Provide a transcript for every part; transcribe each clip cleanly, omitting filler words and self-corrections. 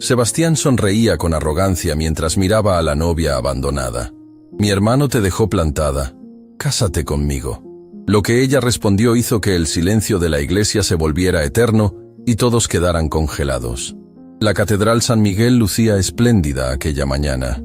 Sebastián sonreía con arrogancia mientras miraba a la novia abandonada. «Mi hermano te dejó plantada. Cásate conmigo». Lo que ella respondió hizo que el silencio de la iglesia se volviera eterno y todos quedaran congelados. La Catedral San Miguel lucía espléndida aquella mañana.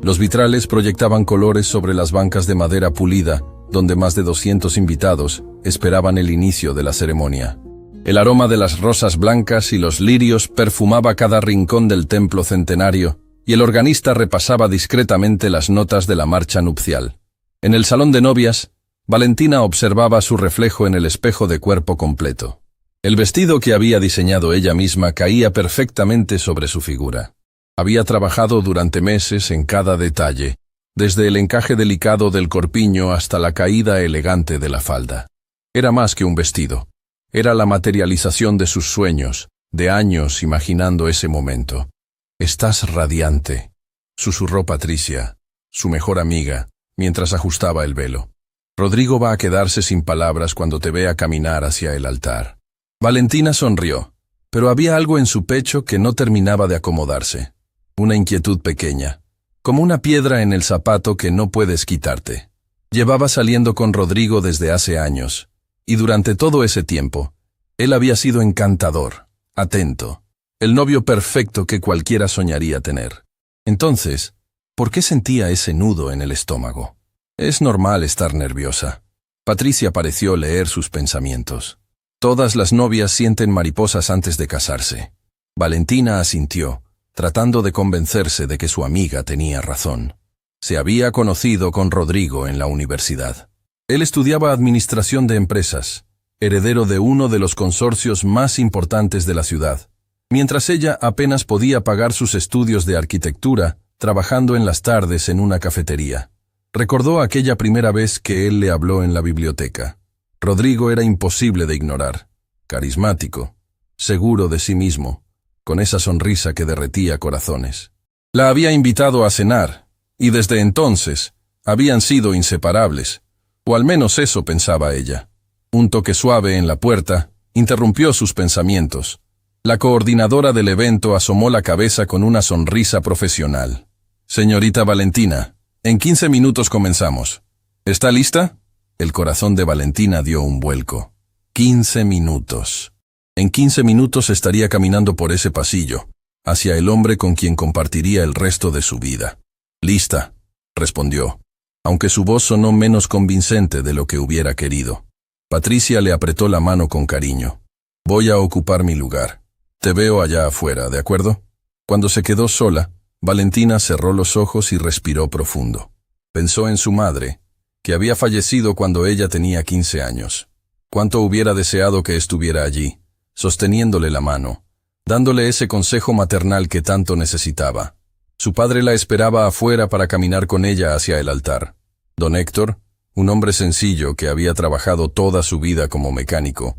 Los vitrales proyectaban colores sobre las bancas de madera pulida, donde más de 200 invitados esperaban el inicio de la ceremonia. El aroma de las rosas blancas y los lirios perfumaba cada rincón del templo centenario, y el organista repasaba discretamente las notas de la marcha nupcial. En el salón de novias, Valentina observaba su reflejo en el espejo de cuerpo completo. El vestido que había diseñado ella misma caía perfectamente sobre su figura. Había trabajado durante meses en cada detalle, desde el encaje delicado del corpiño hasta la caída elegante de la falda. Era más que un vestido. Era la materialización de sus sueños, de años imaginando ese momento. «Estás radiante», susurró Patricia, su mejor amiga, mientras ajustaba el velo. «Rodrigo va a quedarse sin palabras cuando te vea caminar hacia el altar». Valentina sonrió, pero había algo en su pecho que no terminaba de acomodarse. Una inquietud pequeña, como una piedra en el zapato que no puedes quitarte. Llevaba saliendo con Rodrigo desde hace años, y durante todo ese tiempo, él había sido encantador, atento, el novio perfecto que cualquiera soñaría tener. Entonces, ¿por qué sentía ese nudo en el estómago? Es normal estar nerviosa. Patricia pareció leer sus pensamientos. Todas las novias sienten mariposas antes de casarse. Valentina asintió, tratando de convencerse de que su amiga tenía razón. Se había conocido con Rodrigo en la universidad. Él estudiaba administración de empresas, heredero de uno de los consorcios más importantes de la ciudad, mientras ella apenas podía pagar sus estudios de arquitectura, trabajando en las tardes en una cafetería. Recordó aquella primera vez que él le habló en la biblioteca. Rodrigo era imposible de ignorar, carismático, seguro de sí mismo, con esa sonrisa que derretía corazones. La había invitado a cenar, y desde entonces habían sido inseparables, o al menos eso pensaba ella. Un toque suave en la puerta interrumpió sus pensamientos. La coordinadora del evento asomó la cabeza con una sonrisa profesional. «Señorita Valentina, en 15 minutos comenzamos. ¿Está lista?» El corazón de Valentina dio un vuelco. 15 minutos. En 15 minutos estaría caminando por ese pasillo, hacia el hombre con quien compartiría el resto de su vida. «Lista», respondió, aunque su voz sonó menos convincente de lo que hubiera querido. Patricia le apretó la mano con cariño. «Voy a ocupar mi lugar. Te veo allá afuera, ¿de acuerdo?» Cuando se quedó sola, Valentina cerró los ojos y respiró profundo. Pensó en su madre, que había fallecido cuando ella tenía 15 años. Cuánto hubiera deseado que estuviera allí, sosteniéndole la mano, dándole ese consejo maternal que tanto necesitaba. Su padre la esperaba afuera para caminar con ella hacia el altar. Don Héctor, un hombre sencillo que había trabajado toda su vida como mecánico,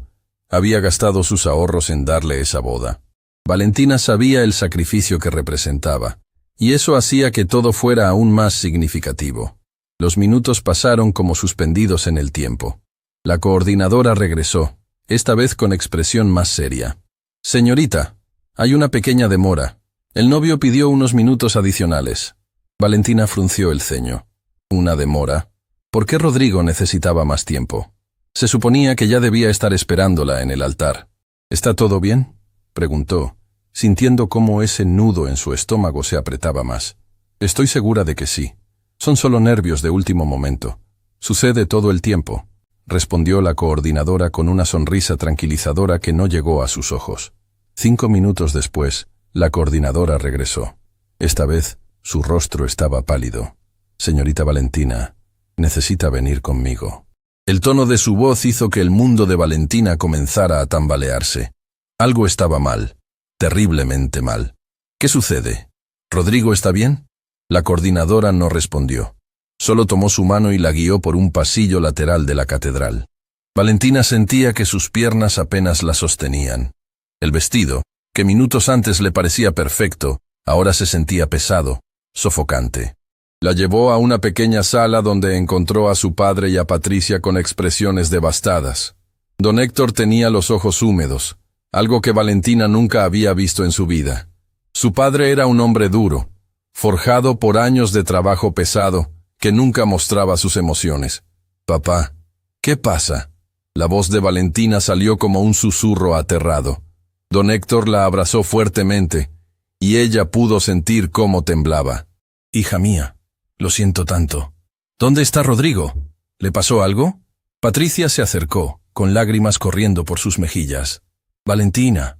había gastado sus ahorros en darle esa boda. Valentina sabía el sacrificio que representaba, y eso hacía que todo fuera aún más significativo. Los minutos pasaron como suspendidos en el tiempo. La coordinadora regresó, esta vez con expresión más seria. «Señorita, hay una pequeña demora. El novio pidió unos minutos adicionales». Valentina frunció el ceño. «¿Una demora? ¿Por qué Rodrigo necesitaba más tiempo?» Se suponía que ya debía estar esperándola en el altar. «¿Está todo bien?», preguntó, sintiendo cómo ese nudo en su estómago se apretaba más. «Estoy segura de que sí. Son solo nervios de último momento. Sucede todo el tiempo», respondió la coordinadora con una sonrisa tranquilizadora que no llegó a sus ojos. 5 minutos después, la coordinadora regresó. Esta vez, su rostro estaba pálido. «Señorita Valentina, necesita venir conmigo». El tono de su voz hizo que el mundo de Valentina comenzara a tambalearse. Algo estaba mal, terriblemente mal. «¿Qué sucede? ¿Rodrigo está bien?» La coordinadora no respondió. Solo tomó su mano y la guió por un pasillo lateral de la catedral. Valentina sentía que sus piernas apenas la sostenían. El vestido, que minutos antes le parecía perfecto, ahora se sentía pesado, sofocante. La llevó a una pequeña sala donde encontró a su padre y a Patricia con expresiones devastadas. Don Héctor tenía los ojos húmedos, algo que Valentina nunca había visto en su vida. Su padre era un hombre duro, forjado por años de trabajo pesado, que nunca mostraba sus emociones. «Papá, ¿qué pasa?». La voz de Valentina salió como un susurro aterrado. Don Héctor la abrazó fuertemente, y ella pudo sentir cómo temblaba. «Hija mía, lo siento tanto. ¿Dónde está Rodrigo? ¿Le pasó algo?». Patricia se acercó, con lágrimas corriendo por sus mejillas. «Valentina,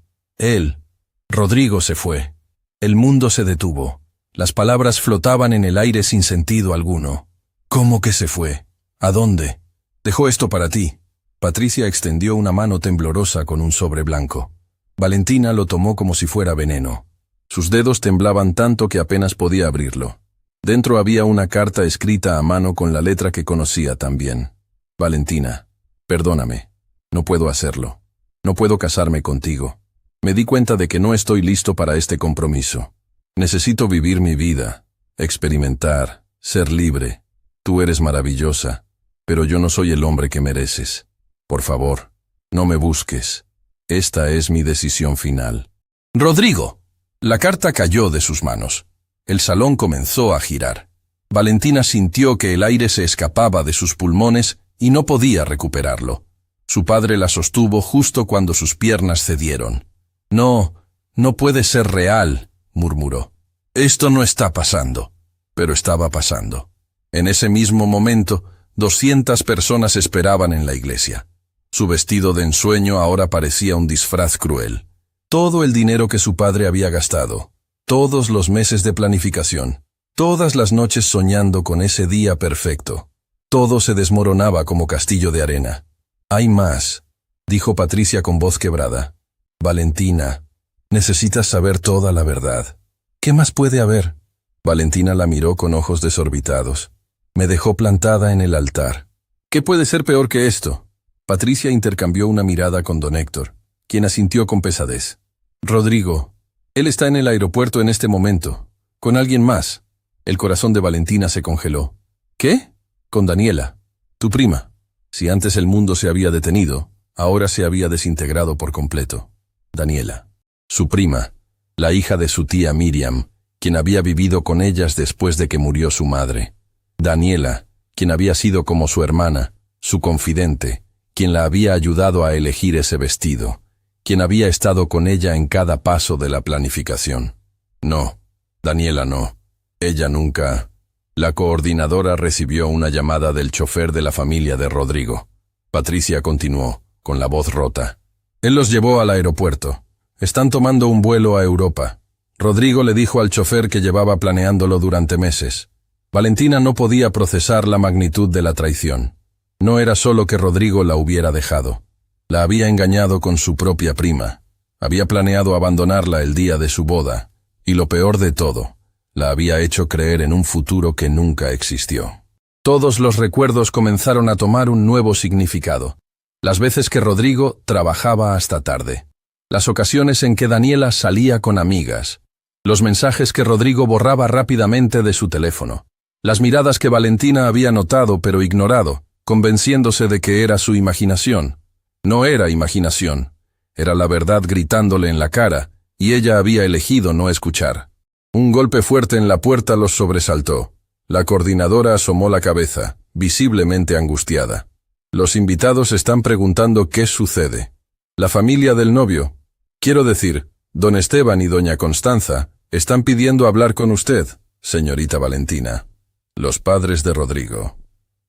Rodrigo se fue». El mundo se detuvo. Las palabras flotaban en el aire sin sentido alguno. «¿Cómo que se fue? ¿A dónde?». «Dejó esto para ti». Patricia extendió una mano temblorosa con un sobre blanco. Valentina lo tomó como si fuera veneno. Sus dedos temblaban tanto que apenas podía abrirlo. Dentro había una carta escrita a mano con la letra que conocía tan bien. «Valentina, perdóname. No puedo hacerlo. No puedo casarme contigo. Me di cuenta de que no estoy listo para este compromiso. Necesito vivir mi vida, experimentar, ser libre. Tú eres maravillosa, pero yo no soy el hombre que mereces. Por favor, no me busques. Esta es mi decisión final». «Rodrigo». La carta cayó de sus manos. El salón comenzó a girar. Valentina sintió que el aire se escapaba de sus pulmones y no podía recuperarlo. Su padre la sostuvo justo cuando sus piernas cedieron. «No, no puede ser real», murmuró. «Esto no está pasando». Pero estaba pasando. En ese mismo momento, 200 personas esperaban en la iglesia. Su vestido de ensueño ahora parecía un disfraz cruel. Todo el dinero que su padre había gastado, todos los meses de planificación, todas las noches soñando con ese día perfecto, todo se desmoronaba como castillo de arena. «Hay más», dijo Patricia con voz quebrada. «Valentina, necesitas saber toda la verdad». «¿Qué más puede haber?». Valentina la miró con ojos desorbitados. «Me dejó plantada en el altar». «¿Qué puede ser peor que esto?». Patricia intercambió una mirada con don Héctor, quien asintió con pesadez. «Rodrigo, él está en el aeropuerto en este momento, con alguien más». El corazón de Valentina se congeló. «¿Qué?». «Con Daniela, tu prima». Si antes el mundo se había detenido, ahora se había desintegrado por completo. Daniela, su prima, la hija de su tía Miriam, quien había vivido con ellas después de que murió su madre. Daniela, quien había sido como su hermana, su confidente, quien la había ayudado a elegir ese vestido, quien había estado con ella en cada paso de la planificación. No, Daniela no. Ella nunca. La coordinadora recibió una llamada del chofer de la familia de Rodrigo. Patricia continuó, con la voz rota. Él los llevó al aeropuerto. Están tomando un vuelo a Europa. Rodrigo le dijo al chofer que llevaba planeándolo durante meses. Valentina no podía procesar la magnitud de la traición. No era solo que Rodrigo la hubiera dejado. La había engañado con su propia prima. Había planeado abandonarla el día de su boda. Y lo peor de todo, la había hecho creer en un futuro que nunca existió. Todos los recuerdos comenzaron a tomar un nuevo significado. Las veces que Rodrigo trabajaba hasta tarde. Las ocasiones en que Daniela salía con amigas. Los mensajes que Rodrigo borraba rápidamente de su teléfono. Las miradas que Valentina había notado pero ignorado, convenciéndose de que era su imaginación. No era imaginación. Era la verdad gritándole en la cara, y ella había elegido no escuchar. Un golpe fuerte en la puerta los sobresaltó. La coordinadora asomó la cabeza, visiblemente angustiada. Los invitados están preguntando qué sucede. La familia del novio, quiero decir, don Esteban y doña Constanza, están pidiendo hablar con usted, señorita Valentina. Los padres de Rodrigo.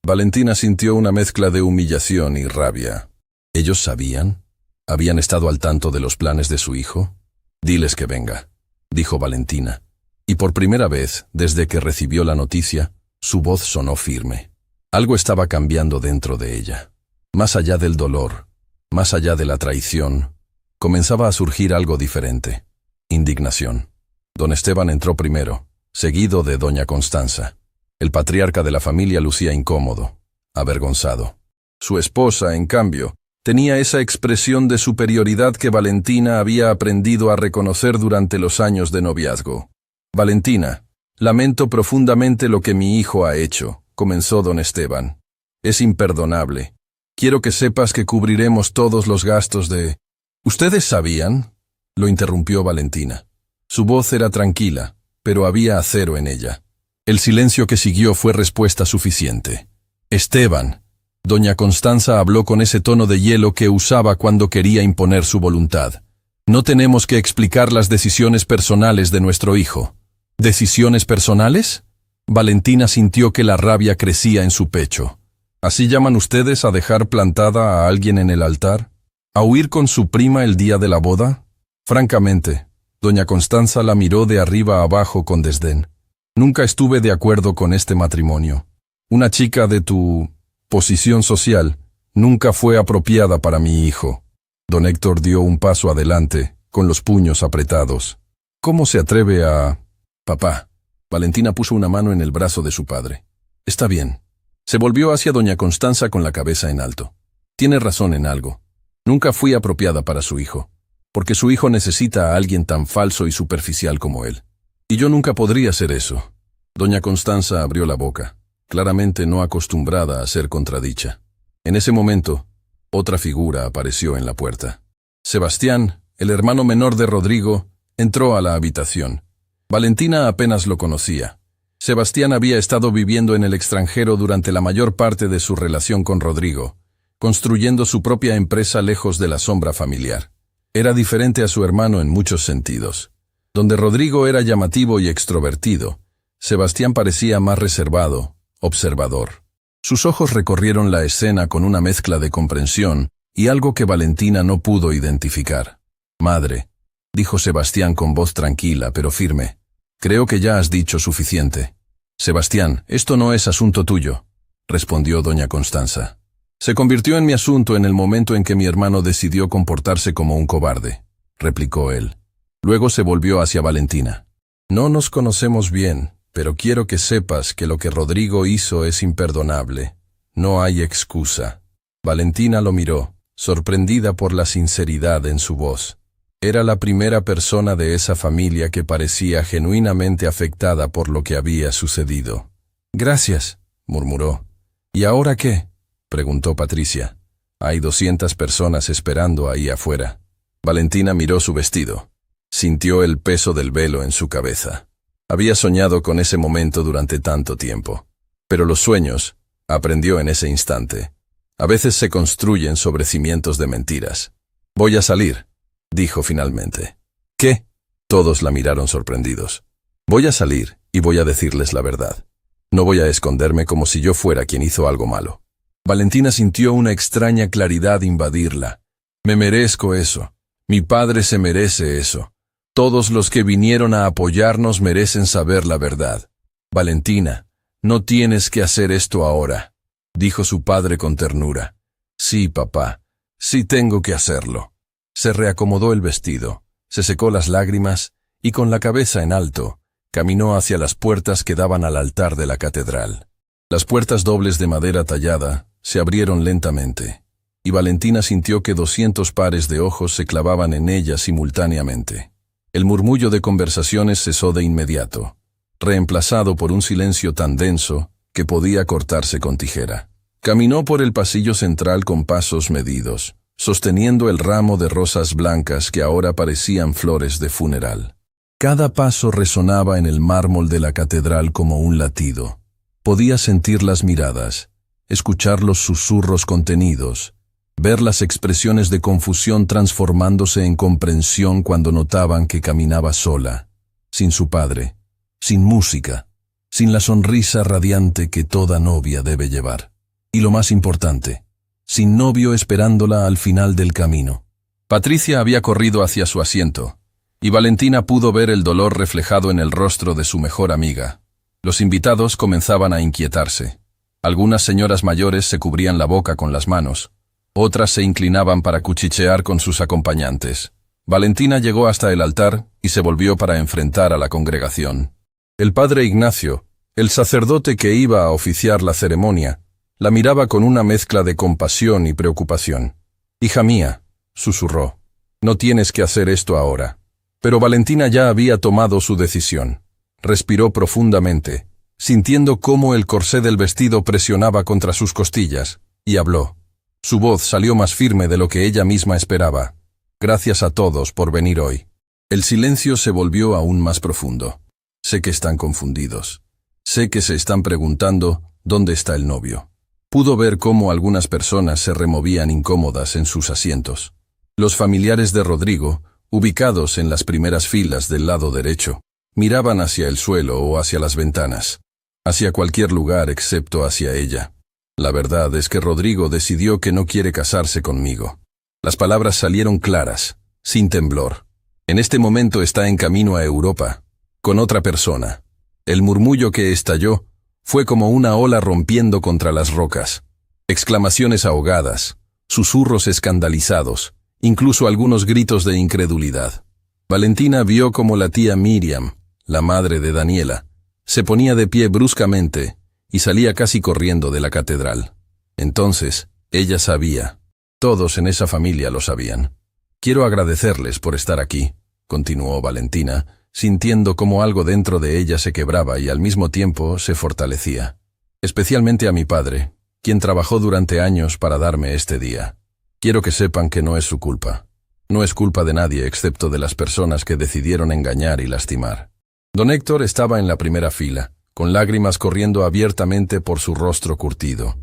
Valentina sintió una mezcla de humillación y rabia. ¿Ellos sabían? ¿Habían estado al tanto de los planes de su hijo? Diles que venga, dijo Valentina. Y por primera vez, desde que recibió la noticia, su voz sonó firme. Algo estaba cambiando dentro de ella. Más allá del dolor, más allá de la traición, comenzaba a surgir algo diferente. Indignación. Don Esteban entró primero, seguido de doña Constanza. El patriarca de la familia lucía incómodo, avergonzado. Su esposa, en cambio, tenía esa expresión de superioridad que Valentina había aprendido a reconocer durante los años de noviazgo. Valentina, lamento profundamente lo que mi hijo ha hecho, comenzó don Esteban. Es imperdonable. Quiero que sepas que cubriremos todos los gastos de... ¿Ustedes sabían? Lo interrumpió Valentina. Su voz era tranquila, pero había acero en ella. El silencio que siguió fue respuesta suficiente. Esteban. Doña Constanza habló con ese tono de hielo que usaba cuando quería imponer su voluntad. No tenemos que explicar las decisiones personales de nuestro hijo. ¿Decisiones personales? Valentina sintió que la rabia crecía en su pecho. ¿Así llaman ustedes a dejar plantada a alguien en el altar? ¿A huir con su prima el día de la boda? Francamente, doña Constanza la miró de arriba a abajo con desdén. Nunca estuve de acuerdo con este matrimonio. Una chica de tu posición social nunca fue apropiada para mi hijo. Don Héctor dio un paso adelante, con los puños apretados. ¿Cómo se atreve a...? Papá. Valentina puso una mano en el brazo de su padre. Está bien. Se volvió hacia doña Constanza con la cabeza en alto. Tiene razón en algo. Nunca fui apropiada para su hijo, porque su hijo necesita a alguien tan falso y superficial como él. Y yo nunca podría ser eso. Doña Constanza abrió la boca, claramente no acostumbrada a ser contradicha. En ese momento, otra figura apareció en la puerta. Sebastián, el hermano menor de Rodrigo, entró a la habitación. Valentina apenas lo conocía. Sebastián había estado viviendo en el extranjero durante la mayor parte de su relación con Rodrigo, construyendo su propia empresa lejos de la sombra familiar. Era diferente a su hermano en muchos sentidos. Donde Rodrigo era llamativo y extrovertido, Sebastián parecía más reservado, observador. Sus ojos recorrieron la escena con una mezcla de comprensión y algo que Valentina no pudo identificar. «Madre», dijo Sebastián con voz tranquila pero firme, «creo que ya has dicho suficiente». «Sebastián, esto no es asunto tuyo», respondió doña Constanza. «Se convirtió en mi asunto en el momento en que mi hermano decidió comportarse como un cobarde», replicó él. Luego se volvió hacia Valentina. «No nos conocemos bien, pero quiero que sepas que lo que Rodrigo hizo es imperdonable. No hay excusa». Valentina lo miró, sorprendida por la sinceridad en su voz. Era la primera persona de esa familia que parecía genuinamente afectada por lo que había sucedido. «Gracias», murmuró. «¿Y ahora qué?», preguntó Patricia. «Hay 200 personas esperando ahí afuera». Valentina miró su vestido. Sintió el peso del velo en su cabeza. Había soñado con ese momento durante tanto tiempo. Pero los sueños, aprendió en ese instante, a veces se construyen sobre cimientos de mentiras. «Voy a salir», dijo finalmente. «¿Qué?». Todos la miraron sorprendidos. «Voy a salir y voy a decirles la verdad. No voy a esconderme como si yo fuera quien hizo algo malo». Valentina sintió una extraña claridad invadirla. «Me merezco eso. Mi padre se merece eso. Todos los que vinieron a apoyarnos merecen saber la verdad. Valentina, no tienes que hacer esto ahora», dijo su padre con ternura. «Sí, papá, sí tengo que hacerlo». Se reacomodó el vestido, se secó las lágrimas y con la cabeza en alto, caminó hacia las puertas que daban al altar de la catedral. Las puertas dobles de madera tallada se abrieron lentamente, y Valentina sintió que 200 pares de ojos se clavaban en ella simultáneamente. El murmullo de conversaciones cesó de inmediato, reemplazado por un silencio tan denso que podía cortarse con tijera. Caminó por el pasillo central con pasos medidos, sosteniendo el ramo de rosas blancas que ahora parecían flores de funeral. Cada paso resonaba en el mármol de la catedral como un latido. Podía sentir las miradas, escuchar los susurros contenidos, ver las expresiones de confusión transformándose en comprensión cuando notaban que caminaba sola, sin su padre, sin música, sin la sonrisa radiante que toda novia debe llevar. Y lo más importante, sin novio esperándola al final del camino. Patricia había corrido hacia su asiento, y Valentina pudo ver el dolor reflejado en el rostro de su mejor amiga. Los invitados comenzaban a inquietarse. Algunas señoras mayores se cubrían la boca con las manos, otras se inclinaban para cuchichear con sus acompañantes. Valentina llegó hasta el altar y se volvió para enfrentar a la congregación. El padre Ignacio, el sacerdote que iba a oficiar la ceremonia, la miraba con una mezcla de compasión y preocupación. «Hija mía», susurró, «no tienes que hacer esto ahora». Pero Valentina ya había tomado su decisión. Respiró profundamente, sintiendo cómo el corsé del vestido presionaba contra sus costillas, y habló. Su voz salió más firme de lo que ella misma esperaba. «Gracias a todos por venir hoy. El silencio se volvió aún más profundo. Sé que están confundidos. Sé que se están preguntando dónde está el novio. Pudo ver cómo algunas personas se removían incómodas en sus asientos. Los familiares de Rodrigo, ubicados en las primeras filas del lado derecho, miraban hacia el suelo o hacia las ventanas, hacia cualquier lugar excepto hacia ella. La verdad es que Rodrigo decidió que no quiere casarse conmigo. Las palabras salieron claras, sin temblor. En este momento está en camino a Europa, con otra persona. El murmullo que estalló fue como una ola rompiendo contra las rocas. Exclamaciones ahogadas, susurros escandalizados, incluso algunos gritos de incredulidad. Valentina vio como la tía Miriam, la madre de Daniela, se ponía de pie bruscamente y salía casi corriendo de la catedral. Entonces, ella sabía. Todos en esa familia lo sabían. Quiero agradecerles por estar aquí, continuó Valentina, sintiendo como algo dentro de ella se quebraba y al mismo tiempo se fortalecía. Especialmente a mi padre, quien trabajó durante años para darme este día. Quiero que sepan que no es su culpa. No es culpa de nadie excepto de las personas que decidieron engañar y lastimar. Don Héctor estaba en la primera fila, con lágrimas corriendo abiertamente por su rostro curtido.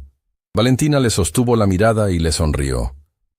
Valentina le sostuvo la mirada y le sonrió.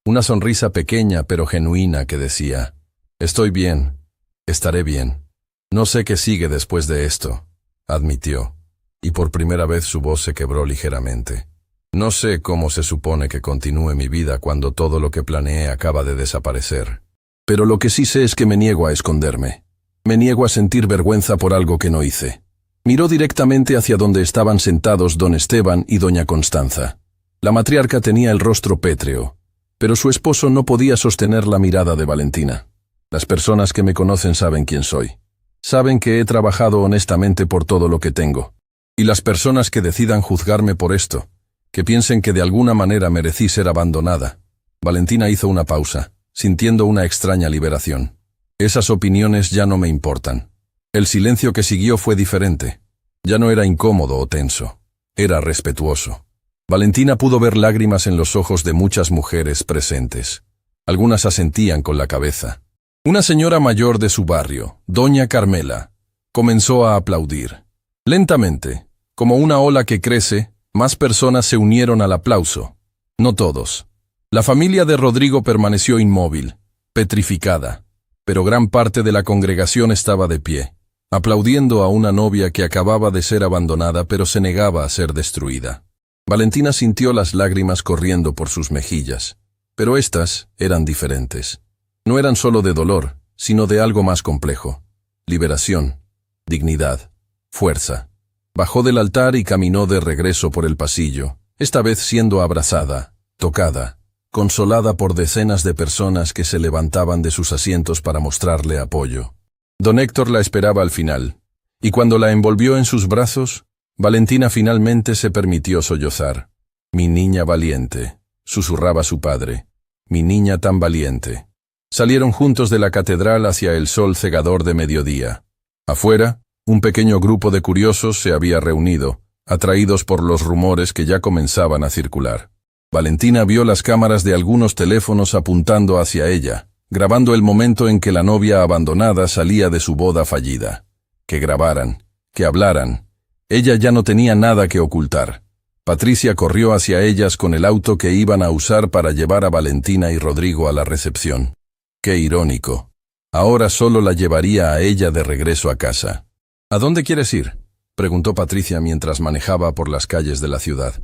Una sonrisa pequeña pero genuina que decía: «Estoy bien, estaré bien. No sé qué sigue después de esto», admitió, y por primera vez su voz se quebró ligeramente. «No sé cómo se supone que continúe mi vida cuando todo lo que planeé acaba de desaparecer. Pero lo que sí sé es que me niego a esconderme. Me niego a sentir vergüenza por algo que no hice». Miró directamente hacia donde estaban sentados don Esteban y doña Constanza. La matriarca tenía el rostro pétreo, pero su esposo no podía sostener la mirada de Valentina. Las personas que me conocen saben quién soy. Saben que he trabajado honestamente por todo lo que tengo. Y las personas que decidan juzgarme por esto, que piensen que de alguna manera merecí ser abandonada. Valentina hizo una pausa, sintiendo una extraña liberación. Esas opiniones ya no me importan. El silencio que siguió fue diferente. Ya no era incómodo o tenso. Era respetuoso. Valentina pudo ver lágrimas en los ojos de muchas mujeres presentes. Algunas asentían con la cabeza. Una señora mayor de su barrio, doña Carmela, comenzó a aplaudir. Lentamente, como una ola que crece, más personas se unieron al aplauso. No todos. La familia de Rodrigo permaneció inmóvil, petrificada, pero gran parte de la congregación estaba de pie, aplaudiendo a una novia que acababa de ser abandonada pero se negaba a ser destruida. Valentina sintió las lágrimas corriendo por sus mejillas, pero éstas eran diferentes. No eran solo de dolor, sino de algo más complejo. Liberación, dignidad, fuerza. Bajó del altar y caminó de regreso por el pasillo, esta vez siendo abrazada, tocada, consolada por decenas de personas que se levantaban de sus asientos para mostrarle apoyo. Don Héctor la esperaba al final, y cuando la envolvió en sus brazos, Valentina finalmente se permitió sollozar. «Mi niña valiente», susurraba su padre, «mi niña tan valiente». Salieron juntos de la catedral hacia el sol cegador de mediodía. Afuera, un pequeño grupo de curiosos se había reunido, atraídos por los rumores que ya comenzaban a circular. Valentina vio las cámaras de algunos teléfonos apuntando hacia ella, grabando el momento en que la novia abandonada salía de su boda fallida. Que grabaran, que hablaran. Ella ya no tenía nada que ocultar. Patricia corrió hacia ellas con el auto que iban a usar para llevar a Valentina y Rodrigo a la recepción. Qué irónico. Ahora solo la llevaría a ella de regreso a casa. «¿A dónde quieres ir?», preguntó Patricia mientras manejaba por las calles de la ciudad.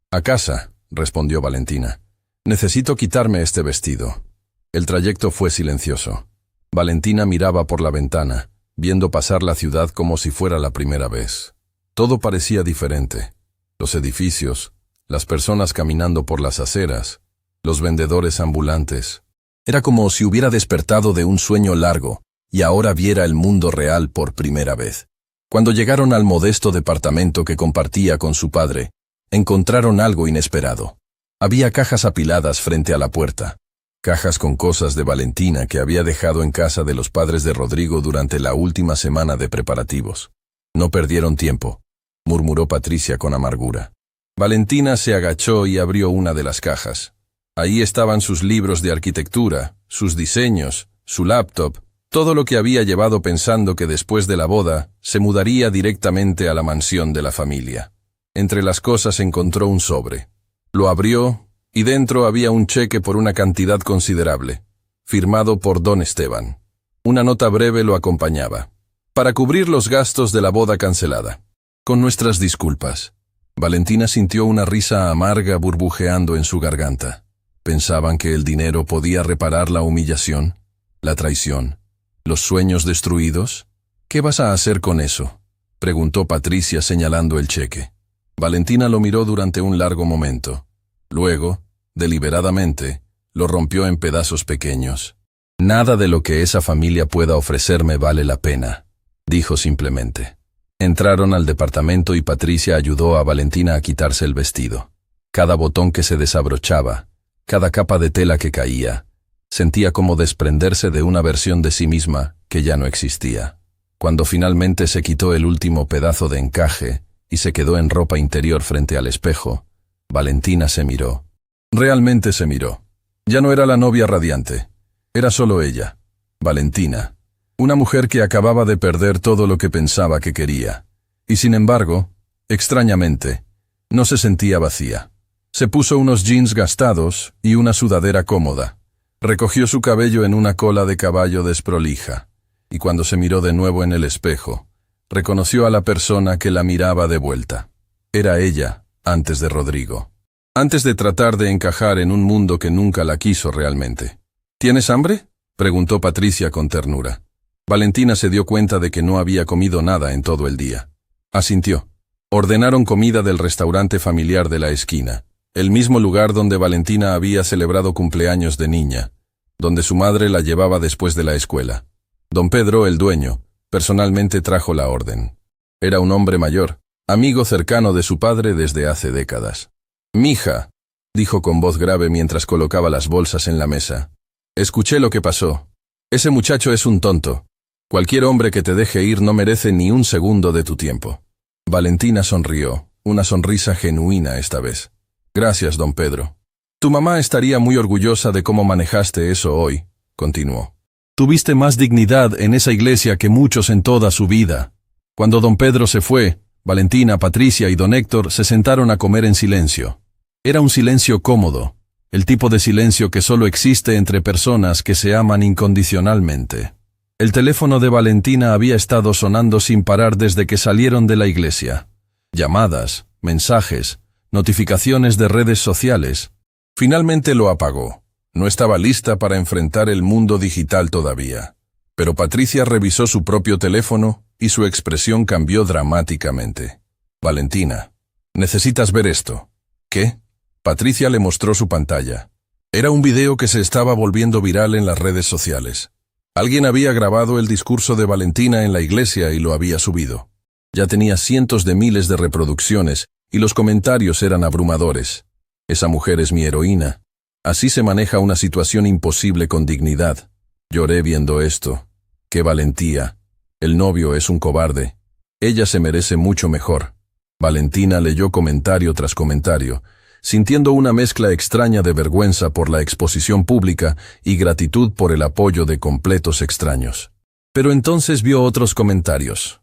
«A casa», respondió Valentina. «Necesito quitarme este vestido». El trayecto fue silencioso. Valentina miraba por la ventana, viendo pasar la ciudad como si fuera la primera vez. Todo parecía diferente. Los edificios, las personas caminando por las aceras, los vendedores ambulantes. Era como si hubiera despertado de un sueño largo y ahora viera el mundo real por primera vez. Cuando llegaron al modesto departamento que compartía con su padre, encontraron algo inesperado. Había cajas apiladas frente a la puerta. Cajas con cosas de Valentina que había dejado en casa de los padres de Rodrigo durante la última semana de preparativos. «No perdieron tiempo», murmuró Patricia con amargura. Valentina se agachó y abrió una de las cajas. Ahí estaban sus libros de arquitectura, sus diseños, su laptop Todo lo que había llevado pensando que después de la boda se mudaría directamente a la mansión de la familia. Entre las cosas encontró un sobre. Lo abrió y dentro había un cheque por una cantidad considerable, firmado por don Esteban. Una nota breve lo acompañaba. Para cubrir los gastos de la boda cancelada. Con nuestras disculpas. Valentina sintió una risa amarga burbujeando en su garganta. ¿Pensaban que el dinero podía reparar la humillación, la traición, los sueños destruidos? ¿Qué vas a hacer con eso?, preguntó Patricia señalando el cheque. Valentina lo miró durante un largo momento. Luego, deliberadamente, lo rompió en pedazos pequeños. Nada de lo que esa familia pueda ofrecerme vale la pena, dijo simplemente. Entraron al departamento y Patricia ayudó a Valentina a quitarse el vestido. Cada botón que se desabrochaba, cada capa de tela que caía, sentía como desprenderse de una versión de sí misma que ya no existía. Cuando finalmente se quitó el último pedazo de encaje y se quedó en ropa interior frente al espejo, Valentina se miró. Realmente se miró. Ya no era la novia radiante. Era solo ella, Valentina, una mujer que acababa de perder todo lo que pensaba que quería. Y sin embargo, extrañamente, no se sentía vacía. Se puso unos jeans gastados y una sudadera cómoda. Recogió su cabello en una cola de caballo desprolija, y cuando se miró de nuevo en el espejo, reconoció a la persona que la miraba de vuelta. Era ella, antes de Rodrigo. Antes de tratar de encajar en un mundo que nunca la quiso realmente. ¿Tienes hambre?, preguntó Patricia con ternura. Valentina se dio cuenta de que no había comido nada en todo el día. Asintió. Ordenaron comida del restaurante familiar de la esquina, el mismo lugar donde Valentina había celebrado cumpleaños de niña, donde su madre la llevaba después de la escuela. Don Pedro, el dueño, personalmente trajo la orden. Era un hombre mayor, amigo cercano de su padre desde hace décadas. «Mija», dijo con voz grave mientras colocaba las bolsas en la mesa. «Escuché lo que pasó. Ese muchacho es un tonto. Cualquier hombre que te deje ir no merece ni un segundo de tu tiempo». Valentina sonrió, una sonrisa genuina esta vez. «Gracias, don Pedro. Tu mamá estaría muy orgullosa de cómo manejaste eso hoy», continuó. «Tuviste más dignidad en esa iglesia que muchos en toda su vida». Cuando don Pedro se fue, Valentina, Patricia y don Héctor se sentaron a comer en silencio. Era un silencio cómodo, el tipo de silencio que solo existe entre personas que se aman incondicionalmente. El teléfono de Valentina había estado sonando sin parar desde que salieron de la iglesia. Llamadas, mensajes, notificaciones de redes sociales. Finalmente lo apagó. No estaba lista para enfrentar el mundo digital todavía. Pero Patricia revisó su propio teléfono y su expresión cambió dramáticamente. «Valentina, necesitas ver esto». «¿Qué?». Patricia le mostró su pantalla. Era un video que se estaba volviendo viral en las redes sociales. Alguien había grabado el discurso de Valentina en la iglesia y lo había subido. Ya tenía cientos de miles de reproducciones y los comentarios eran abrumadores. «Esa mujer es mi heroína. Así se maneja una situación imposible con dignidad. Lloré viendo esto. ¡Qué valentía! El novio es un cobarde. Ella se merece mucho mejor». Valentina leyó comentario tras comentario, sintiendo una mezcla extraña de vergüenza por la exposición pública y gratitud por el apoyo de completos extraños. Pero entonces vio otros comentarios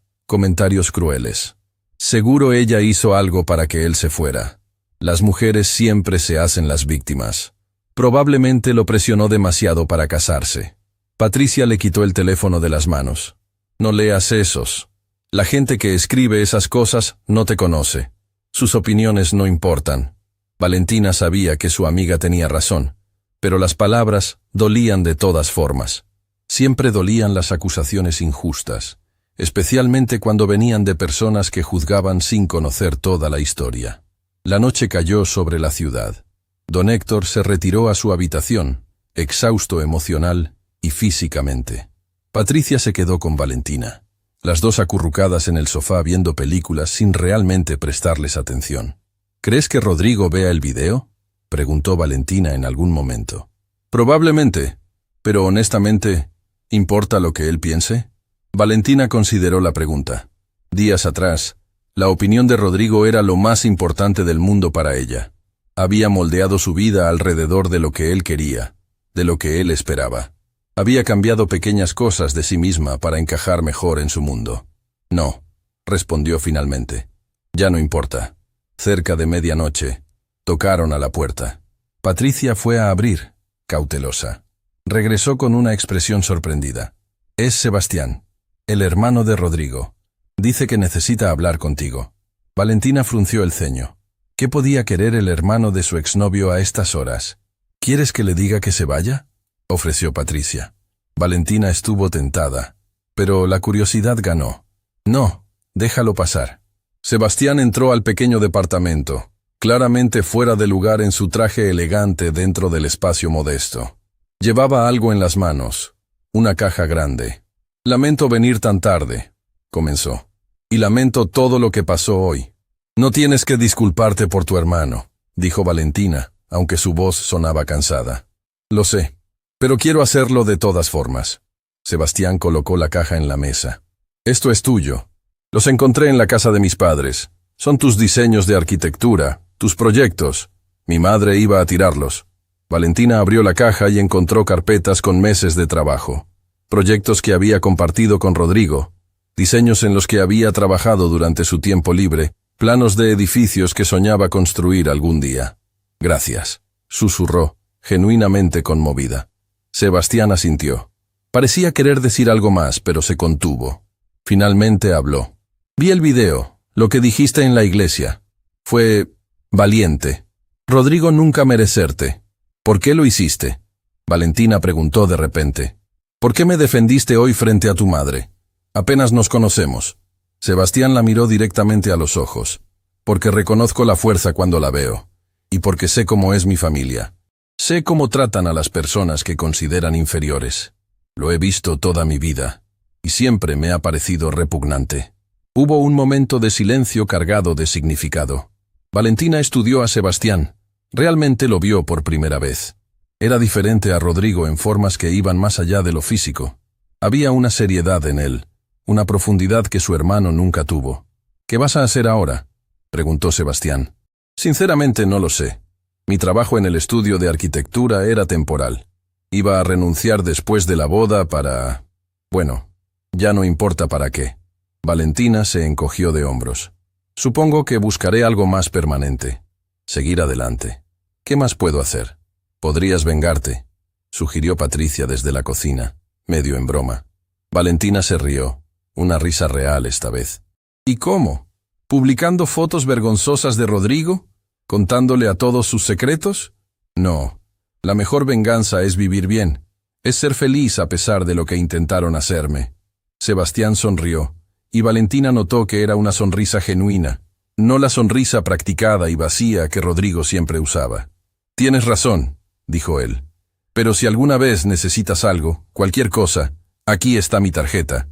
crueles. Seguro ella hizo algo para que él se fuera. Las mujeres siempre se hacen las víctimas. Probablemente lo presionó demasiado para casarse. Patricia le quitó el teléfono de las manos. «No leas esos. La gente que escribe esas cosas no te conoce. Sus opiniones no importan». Valentina sabía que su amiga tenía razón, pero las palabras dolían de todas formas. Siempre dolían las acusaciones injustas, especialmente cuando venían de personas que juzgaban sin conocer toda la historia. La noche cayó sobre la ciudad. Don Héctor se retiró a su habitación, exhausto emocional y físicamente. Patricia se quedó con Valentina, las dos acurrucadas en el sofá viendo películas sin realmente prestarles atención. «¿Crees que Rodrigo vea el video?», preguntó Valentina en algún momento. «Probablemente, pero honestamente, ¿importa lo que él piense?». Valentina consideró la pregunta. Días atrás, la opinión de Rodrigo era lo más importante del mundo para ella. Había moldeado su vida alrededor de lo que él quería, de lo que él esperaba. Había cambiado pequeñas cosas de sí misma para encajar mejor en su mundo. No, respondió finalmente. Ya no importa. Cerca de medianoche, tocaron a la puerta. Patricia fue a abrir, cautelosa. Regresó con una expresión sorprendida. Es Sebastián, el hermano de Rodrigo. Dice que necesita hablar contigo. Valentina frunció el ceño. ¿Qué podía querer el hermano de su exnovio a estas horas? ¿Quieres que le diga que se vaya?, ofreció Patricia. Valentina estuvo tentada, pero la curiosidad ganó. No, déjalo pasar. Sebastián entró al pequeño departamento, claramente fuera de lugar en su traje elegante dentro del espacio modesto. Llevaba algo en las manos, una caja grande. Lamento venir tan tarde, comenzó. Y lamento todo lo que pasó hoy. No tienes que disculparte por tu hermano, dijo Valentina, aunque su voz sonaba cansada. Lo sé, pero quiero hacerlo de todas formas. Sebastián colocó la caja en la mesa. Esto es tuyo. Los encontré en la casa de mis padres. Son tus diseños de arquitectura, tus proyectos. Mi madre iba a tirarlos. Valentina abrió la caja y encontró carpetas con meses de trabajo. Proyectos que había compartido con Rodrigo. Diseños en los que había trabajado durante su tiempo libre. Planos de edificios que soñaba construir algún día. Gracias, susurró, genuinamente conmovida. Sebastián asintió. Parecía querer decir algo más, pero se contuvo. Finalmente habló. Vi el video, lo que dijiste en la iglesia. Fue valiente. Rodrigo nunca merecerte. ¿Por qué lo hiciste? Valentina preguntó de repente. ¿Por qué me defendiste hoy frente a tu madre? Apenas nos conocemos. Sebastián la miró directamente a los ojos. Porque reconozco la fuerza cuando la veo. Y porque sé cómo es mi familia. Sé cómo tratan a las personas que consideran inferiores. Lo he visto toda mi vida. Y siempre me ha parecido repugnante. Hubo un momento de silencio cargado de significado. Valentina estudió a Sebastián. Realmente lo vio por primera vez. Era diferente a Rodrigo en formas que iban más allá de lo físico. Había una seriedad en él, una profundidad que su hermano nunca tuvo. ¿Qué vas a hacer ahora?, preguntó Sebastián. Sinceramente no lo sé. Mi trabajo en el estudio de arquitectura era temporal. Iba a renunciar después de la boda para... Bueno, ya no importa para qué. Valentina se encogió de hombros. Supongo que buscaré algo más permanente. Seguir adelante. ¿Qué más puedo hacer? Podrías vengarte, sugirió Patricia desde la cocina, medio en broma. Valentina se rió, una risa real esta vez. ¿Y cómo? ¿Publicando fotos vergonzosas de Rodrigo? ¿Contándole a todos sus secretos? No, la mejor venganza es vivir bien, es ser feliz a pesar de lo que intentaron hacerme. Sebastián sonrió, y Valentina notó que era una sonrisa genuina, no la sonrisa practicada y vacía que Rodrigo siempre usaba. Tienes razón, dijo él. Pero si alguna vez necesitas algo, cualquier cosa, aquí está mi tarjeta.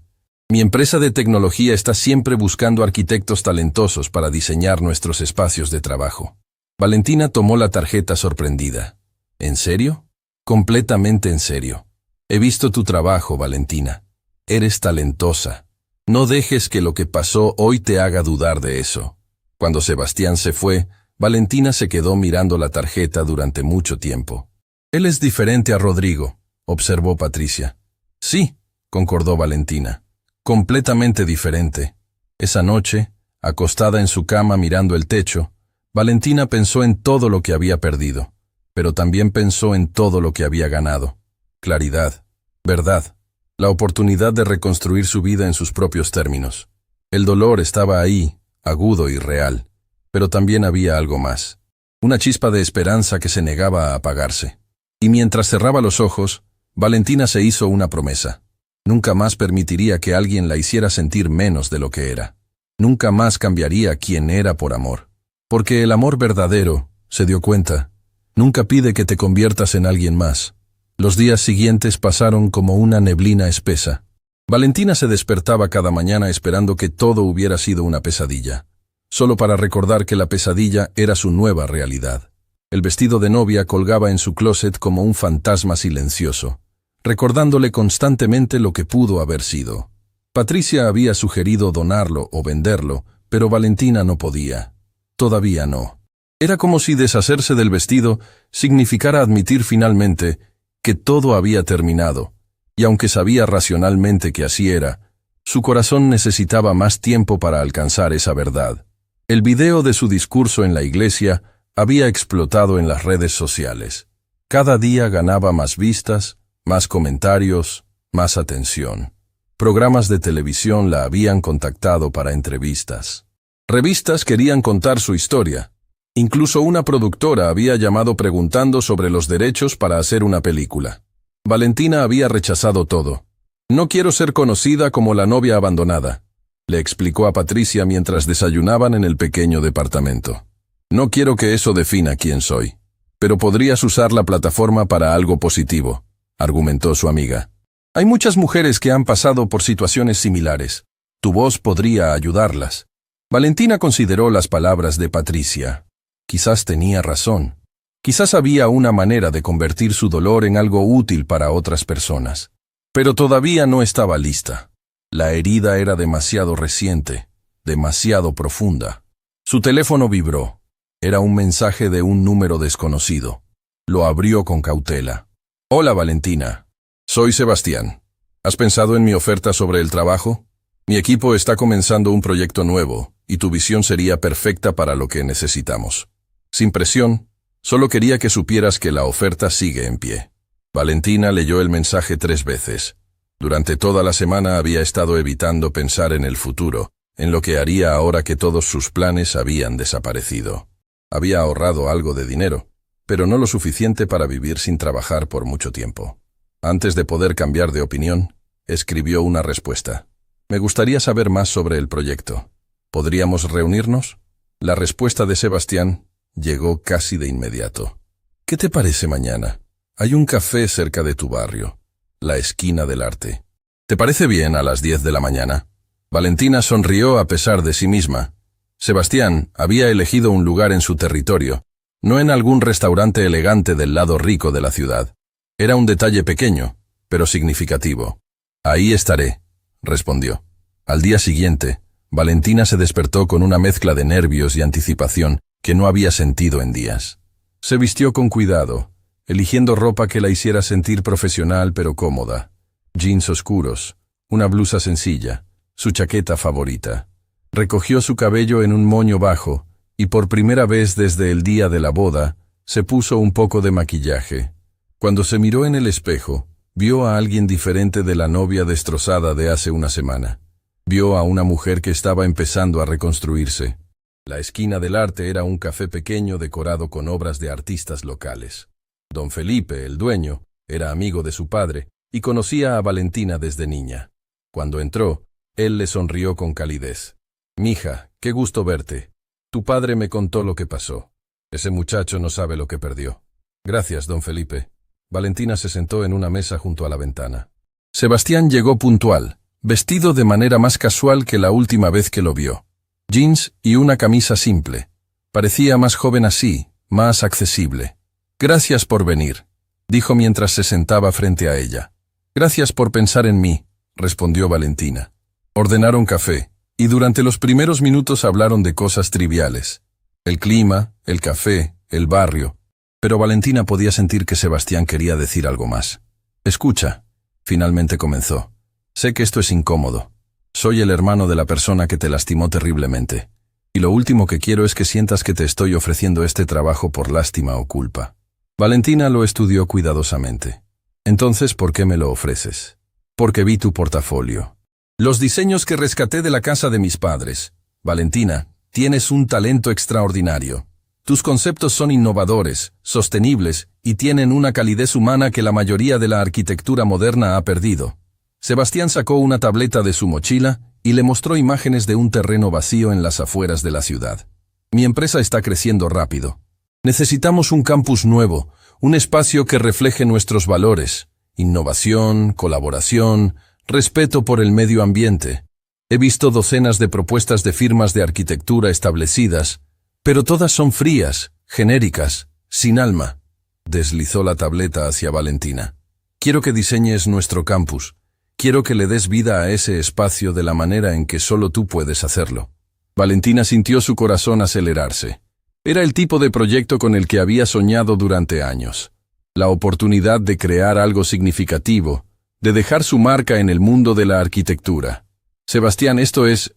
Mi empresa de tecnología está siempre buscando arquitectos talentosos para diseñar nuestros espacios de trabajo. Valentina tomó la tarjeta sorprendida. ¿En serio? Completamente en serio. He visto tu trabajo, Valentina. Eres talentosa. No dejes que lo que pasó hoy te haga dudar de eso. Cuando Sebastián se fue, Valentina se quedó mirando la tarjeta durante mucho tiempo. Él es diferente a Rodrigo, observó Patricia. Sí, concordó Valentina. Completamente diferente. Esa noche, acostada en su cama mirando el techo, Valentina pensó en todo lo que había perdido, pero también pensó en todo lo que había ganado. Claridad, verdad, la oportunidad de reconstruir su vida en sus propios términos. El dolor estaba ahí, agudo y real, pero también había algo más. Una chispa de esperanza que se negaba a apagarse. Y mientras cerraba los ojos, Valentina se hizo una promesa. Nunca más permitiría que alguien la hiciera sentir menos de lo que era. Nunca más cambiaría quien era por amor. Porque el amor verdadero, se dio cuenta, nunca pide que te conviertas en alguien más. Los días siguientes pasaron como una neblina espesa. Valentina se despertaba cada mañana esperando que todo hubiera sido una pesadilla, solo para recordar que la pesadilla era su nueva realidad. El vestido de novia colgaba en su closet como un fantasma silencioso, recordándole constantemente lo que pudo haber sido. Patricia había sugerido donarlo o venderlo, pero Valentina no podía. Todavía no. Era como si deshacerse del vestido significara admitir finalmente que todo había terminado, y aunque sabía racionalmente que así era, su corazón necesitaba más tiempo para alcanzar esa verdad. El video de su discurso en la iglesia había explotado en las redes sociales. Cada día ganaba más vistas, más comentarios, más atención. Programas de televisión la habían contactado para entrevistas. Revistas querían contar su historia. Incluso una productora había llamado preguntando sobre los derechos para hacer una película. Valentina había rechazado todo. «No quiero ser conocida como la novia abandonada», le explicó a Patricia mientras desayunaban en el pequeño departamento. «No quiero que eso defina quién soy. Pero podrías usar la plataforma para algo positivo», argumentó su amiga. «Hay muchas mujeres que han pasado por situaciones similares. Tu voz podría ayudarlas». Valentina consideró las palabras de Patricia. Quizás tenía razón. Quizás había una manera de convertir su dolor en algo útil para otras personas. Pero todavía no estaba lista. La herida era demasiado reciente, demasiado profunda. Su teléfono vibró. Era un mensaje de un número desconocido. Lo abrió con cautela. «Hola, Valentina. Soy Sebastián. ¿Has pensado en mi oferta sobre el trabajo? Mi equipo está comenzando un proyecto nuevo, y tu visión sería perfecta para lo que necesitamos. Sin presión, solo quería que supieras que la oferta sigue en pie». Valentina leyó el mensaje 3 veces. Durante toda la semana había estado evitando pensar en el futuro, en lo que haría ahora que todos sus planes habían desaparecido. Había ahorrado algo de dinero, pero no lo suficiente para vivir sin trabajar por mucho tiempo. Antes de poder cambiar de opinión, escribió una respuesta. «Me gustaría saber más sobre el proyecto. ¿Podríamos reunirnos?» La respuesta de Sebastián llegó casi de inmediato. «¿Qué te parece mañana? Hay un café cerca de tu barrio, la Esquina del Arte. ¿Te parece bien a las 10 de la mañana?» Valentina sonrió a pesar de sí misma. Sebastián había elegido un lugar en su territorio, no en algún restaurante elegante del lado rico de la ciudad. Era un detalle pequeño, pero significativo. «Ahí estaré», respondió. Al día siguiente, Valentina se despertó con una mezcla de nervios y anticipación que no había sentido en días. Se vistió con cuidado, eligiendo ropa que la hiciera sentir profesional pero cómoda. Jeans oscuros, una blusa sencilla, su chaqueta favorita. Recogió su cabello en un moño bajo y por primera vez desde el día de la boda se puso un poco de maquillaje. Cuando se miró en el espejo, vio a alguien diferente de la novia destrozada de hace una semana. Vio a una mujer que estaba empezando a reconstruirse. La Esquina del Arte era un café pequeño decorado con obras de artistas locales. Don Felipe, el dueño, era amigo de su padre y conocía a Valentina desde niña. Cuando entró, él le sonrió con calidez. «Mija, qué gusto verte. Tu padre me contó lo que pasó. Ese muchacho no sabe lo que perdió». «Gracias, don Felipe». Valentina se sentó en una mesa junto a la ventana. Sebastián llegó puntual, vestido de manera más casual que la última vez que lo vio. Jeans y una camisa simple. Parecía más joven así, más accesible. «Gracias por venir», dijo mientras se sentaba frente a ella. «Gracias por pensar en mí», respondió Valentina. Ordenaron café, y durante los primeros minutos hablaron de cosas triviales. El clima, el café, el barrio. Pero Valentina podía sentir que Sebastián quería decir algo más. «Escucha», finalmente comenzó. «Sé que esto es incómodo. Soy el hermano de la persona que te lastimó terriblemente. Y lo último que quiero es que sientas que te estoy ofreciendo este trabajo por lástima o culpa». Valentina lo estudió cuidadosamente. «Entonces, ¿por qué me lo ofreces?» «Porque vi tu portafolio. Los diseños que rescaté de la casa de mis padres. Valentina, tienes un talento extraordinario. Tus conceptos son innovadores, sostenibles y tienen una calidez humana que la mayoría de la arquitectura moderna ha perdido». Sebastián sacó una tableta de su mochila y le mostró imágenes de un terreno vacío en las afueras de la ciudad. «Mi empresa está creciendo rápido. Necesitamos un campus nuevo, un espacio que refleje nuestros valores, innovación, colaboración, respeto por el medio ambiente. He visto docenas de propuestas de firmas de arquitectura establecidas, pero todas son frías, genéricas, sin alma». Deslizó la tableta hacia Valentina. «Quiero que diseñes nuestro campus. Quiero que le des vida a ese espacio de la manera en que solo tú puedes hacerlo». Valentina sintió su corazón acelerarse. Era el tipo de proyecto con el que había soñado durante años. La oportunidad de crear algo significativo, de dejar su marca en el mundo de la arquitectura. Sebastián, esto es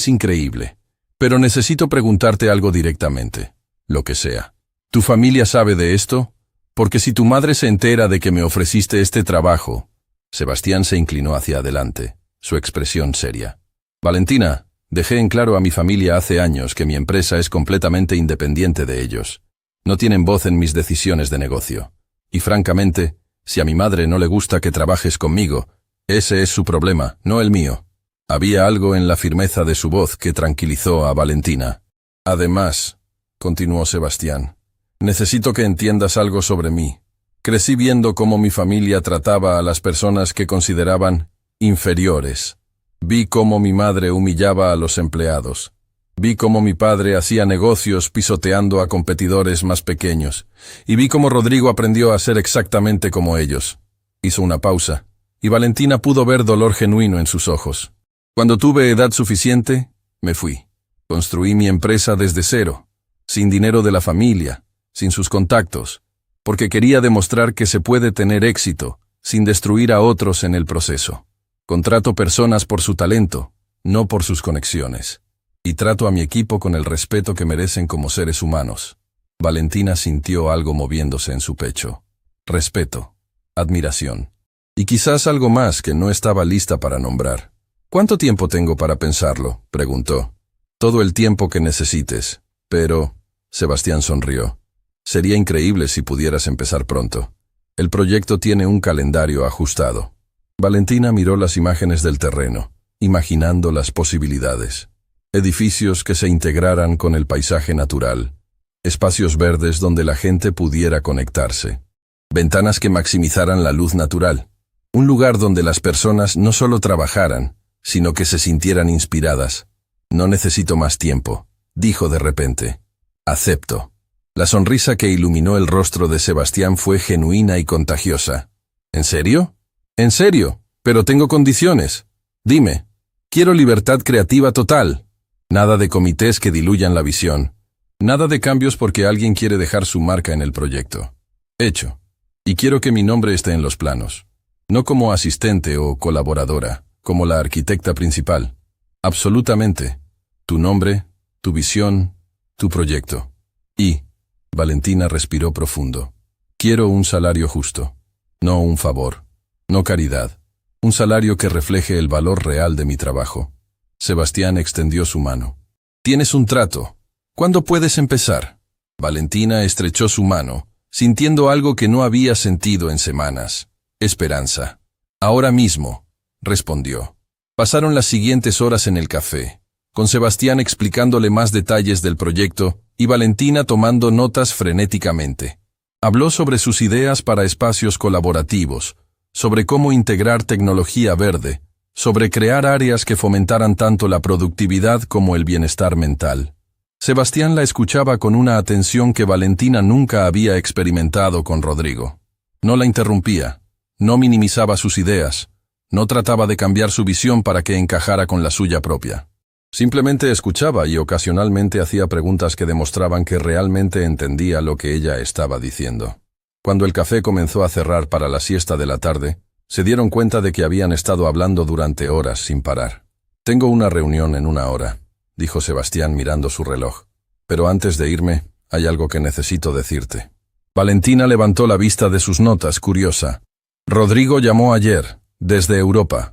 increíble. Pero necesito preguntarte algo directamente. Lo que sea. ¿Tu familia sabe de esto? Porque si tu madre se entera de que me ofreciste este trabajo... Sebastián se inclinó hacia adelante, su expresión seria. Valentina, dejé en claro a mi familia hace años que mi empresa es completamente independiente de ellos. No tienen voz en mis decisiones de negocio. Y francamente, si a mi madre no le gusta que trabajes conmigo, ese es su problema, no el mío. Había algo en la firmeza de su voz que tranquilizó a Valentina. Además, continuó Sebastián, necesito que entiendas algo sobre mí. Crecí viendo cómo mi familia trataba a las personas que consideraban inferiores. Vi cómo mi madre humillaba a los empleados. Vi cómo mi padre hacía negocios pisoteando a competidores más pequeños. Y vi cómo Rodrigo aprendió a ser exactamente como ellos. Hizo una pausa, y Valentina pudo ver dolor genuino en sus ojos. Cuando tuve edad suficiente, me fui. Construí mi empresa desde cero, sin dinero de la familia, sin sus contactos, porque quería demostrar que se puede tener éxito, sin destruir a otros en el proceso. Contrato personas por su talento, no por sus conexiones. Y trato a mi equipo con el respeto que merecen como seres humanos. Valentina sintió algo moviéndose en su pecho. Respeto, admiración. Y quizás algo más que no estaba lista para nombrar. ¿Cuánto tiempo tengo para pensarlo?, preguntó. Todo el tiempo que necesites. Pero... Sebastián sonrió. Sería increíble si pudieras empezar pronto. El proyecto tiene un calendario ajustado. Valentina miró las imágenes del terreno, imaginando las posibilidades. Edificios que se integraran con el paisaje natural. Espacios verdes donde la gente pudiera conectarse. Ventanas que maximizaran la luz natural. Un lugar donde las personas no solo trabajaran, sino que se sintieran inspiradas. No necesito más tiempo, dijo de repente. Acepto. La sonrisa que iluminó el rostro de Sebastián fue genuina y contagiosa. ¿En serio? En serio, pero tengo condiciones. Dime. Quiero libertad creativa total. Nada de comités que diluyan la visión. Nada de cambios porque alguien quiere dejar su marca en el proyecto. Hecho. Y quiero que mi nombre esté en los planos. No como asistente o colaboradora, como la arquitecta principal. Absolutamente. Tu nombre, tu visión, tu proyecto. Y... Valentina respiró profundo. Quiero un salario justo. No un favor. No caridad. Un salario que refleje el valor real de mi trabajo. Sebastián extendió su mano. Tienes un trato. ¿Cuándo puedes empezar? Valentina estrechó su mano, sintiendo algo que no había sentido en semanas. Esperanza. Ahora mismo, respondió. Pasaron las siguientes horas en el café, con Sebastián explicándole más detalles del proyecto y Valentina tomando notas frenéticamente. Habló sobre sus ideas para espacios colaborativos, sobre cómo integrar tecnología verde, sobre crear áreas que fomentaran tanto la productividad como el bienestar mental. Sebastián la escuchaba con una atención que Valentina nunca había experimentado con Rodrigo. No la interrumpía, no minimizaba sus ideas, no trataba de cambiar su visión para que encajara con la suya propia. Simplemente escuchaba y ocasionalmente hacía preguntas que demostraban que realmente entendía lo que ella estaba diciendo. Cuando el café comenzó a cerrar para la siesta de la tarde, se dieron cuenta de que habían estado hablando durante horas sin parar. Tengo una reunión en 1 hora, dijo Sebastián mirando su reloj. Pero antes de irme, hay algo que necesito decirte. Valentina levantó la vista de sus notas, curiosa. Rodrigo llamó ayer, desde Europa.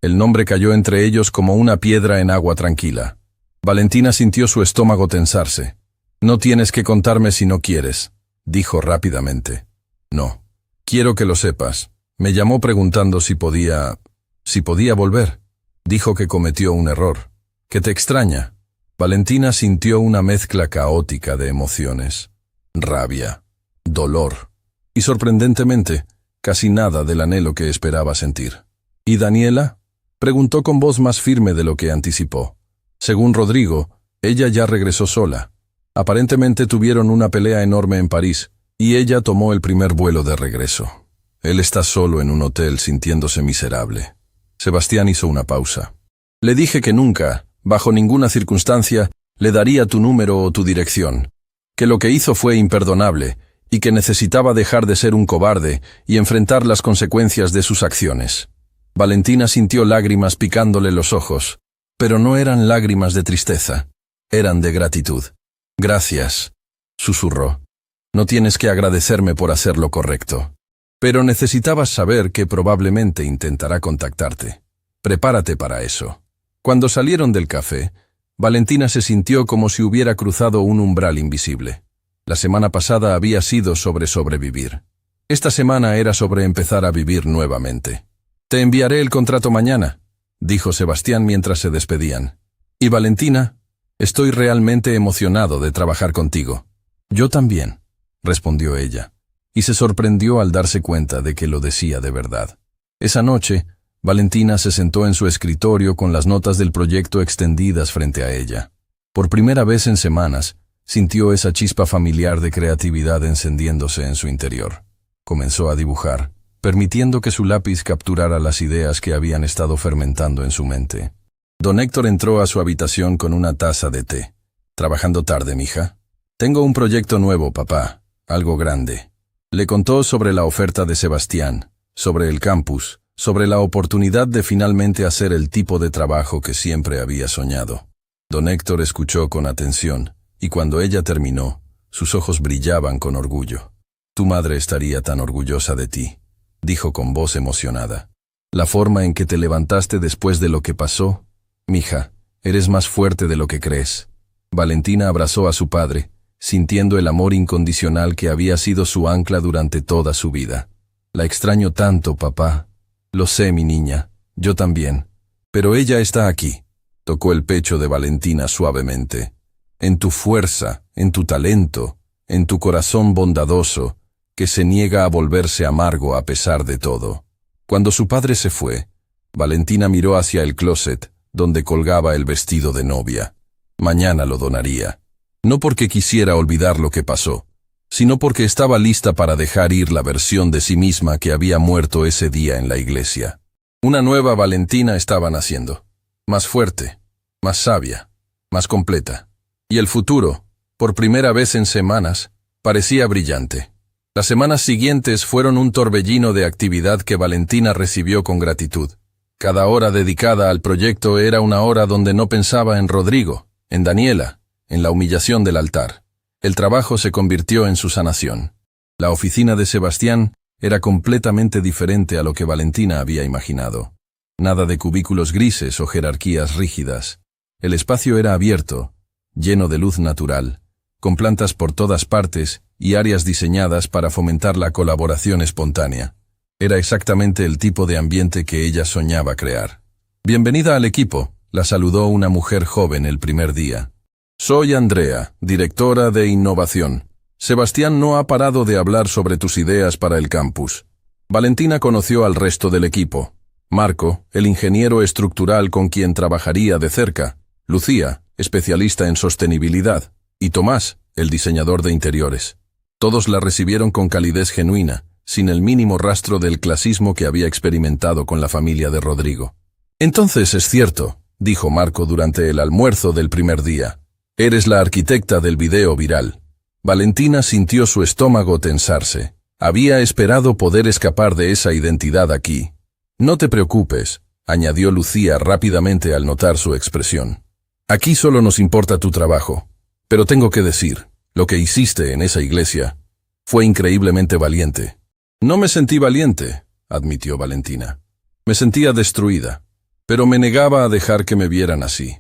El nombre cayó entre ellos como una piedra en agua tranquila. Valentina sintió su estómago tensarse. No tienes que contarme si no quieres, dijo rápidamente. No. Quiero que lo sepas. Me llamó preguntando si podía volver. Dijo que cometió un error. Que te extraña. Valentina sintió una mezcla caótica de emociones. Rabia, dolor y, sorprendentemente, casi nada del anhelo que esperaba sentir. ¿Y Daniela? Preguntó con voz más firme de lo que anticipó. Según Rodrigo, ella ya regresó sola. Aparentemente tuvieron una pelea enorme en París, y ella tomó el primer vuelo de regreso. Él está solo en un hotel sintiéndose miserable. Sebastián hizo una pausa. Le dije que nunca, bajo ninguna circunstancia, le daría tu número o tu dirección. Que lo que hizo fue imperdonable, y que necesitaba dejar de ser un cobarde y enfrentar las consecuencias de sus acciones. Valentina sintió lágrimas picándole los ojos, pero no eran lágrimas de tristeza, eran de gratitud. «Gracias», susurró. «No tienes que agradecerme por hacer lo correcto. Pero necesitabas saber que probablemente intentará contactarte. Prepárate para eso». Cuando salieron del café, Valentina se sintió como si hubiera cruzado un umbral invisible. La semana pasada había sido sobre sobrevivir. Esta semana era sobre empezar a vivir nuevamente. «Te enviaré el contrato mañana», dijo Sebastián mientras se despedían. «Y Valentina, estoy realmente emocionado de trabajar contigo». «Yo también», respondió ella, y se sorprendió al darse cuenta de que lo decía de verdad. Esa noche, Valentina se sentó en su escritorio con las notas del proyecto extendidas frente a ella. Por primera vez en semanas, sintió esa chispa familiar de creatividad encendiéndose en su interior. Comenzó a dibujar, permitiendo que su lápiz capturara las ideas que habían estado fermentando en su mente. Don Héctor entró a su habitación con una taza de té. «¿Trabajando tarde, mija?» «Tengo un proyecto nuevo, papá, algo grande». Le contó sobre la oferta de Sebastián, sobre el campus, sobre la oportunidad de finalmente hacer el tipo de trabajo que siempre había soñado. Don Héctor escuchó con atención, y cuando ella terminó, sus ojos brillaban con orgullo. «Tu madre estaría tan orgullosa de ti», dijo con voz emocionada. «La forma en que te levantaste después de lo que pasó, mija, eres más fuerte de lo que crees». Valentina abrazó a su padre, sintiendo el amor incondicional que había sido su ancla durante toda su vida. «La extraño tanto, papá». «Lo sé, mi niña, yo también. Pero ella está aquí», tocó el pecho de Valentina suavemente. «En tu fuerza, en tu talento, en tu corazón bondadoso, que se niega a volverse amargo a pesar de todo». Cuando su padre se fue, Valentina miró hacia el closet, donde colgaba el vestido de novia. Mañana lo donaría. No porque quisiera olvidar lo que pasó, sino porque estaba lista para dejar ir la versión de sí misma que había muerto ese día en la iglesia. Una nueva Valentina estaba naciendo, más fuerte, más sabia, más completa. Y el futuro, por primera vez en semanas, parecía brillante. Las semanas siguientes fueron un torbellino de actividad que Valentina recibió con gratitud. Cada hora dedicada al proyecto era una hora donde no pensaba en Rodrigo, en Daniela, en la humillación del altar. El trabajo se convirtió en su sanación. La oficina de Sebastián era completamente diferente a lo que Valentina había imaginado. Nada de cubículos grises o jerarquías rígidas. El espacio era abierto, lleno de luz natural, con plantas por todas partes y áreas diseñadas para fomentar la colaboración espontánea. Era exactamente el tipo de ambiente que ella soñaba crear. «Bienvenida al equipo», la saludó una mujer joven el primer día. «Soy Andrea, directora de innovación. Sebastián no ha parado de hablar sobre tus ideas para el campus». Valentina conoció al resto del equipo. Marco, el ingeniero estructural con quien trabajaría de cerca. Lucía, especialista en sostenibilidad. Y Tomás, el diseñador de interiores. Todos la recibieron con calidez genuina, sin el mínimo rastro del clasismo que había experimentado con la familia de Rodrigo. «Entonces es cierto», dijo Marco durante el almuerzo del primer día. «Eres la arquitecta del video viral». Valentina sintió su estómago tensarse. Había esperado poder escapar de esa identidad aquí. «No te preocupes», añadió Lucía rápidamente al notar su expresión. «Aquí solo nos importa tu trabajo. Pero tengo que decir, lo que hiciste en esa iglesia fue increíblemente valiente». «No me sentí valiente», admitió Valentina. «Me sentía destruida, pero me negaba a dejar que me vieran así».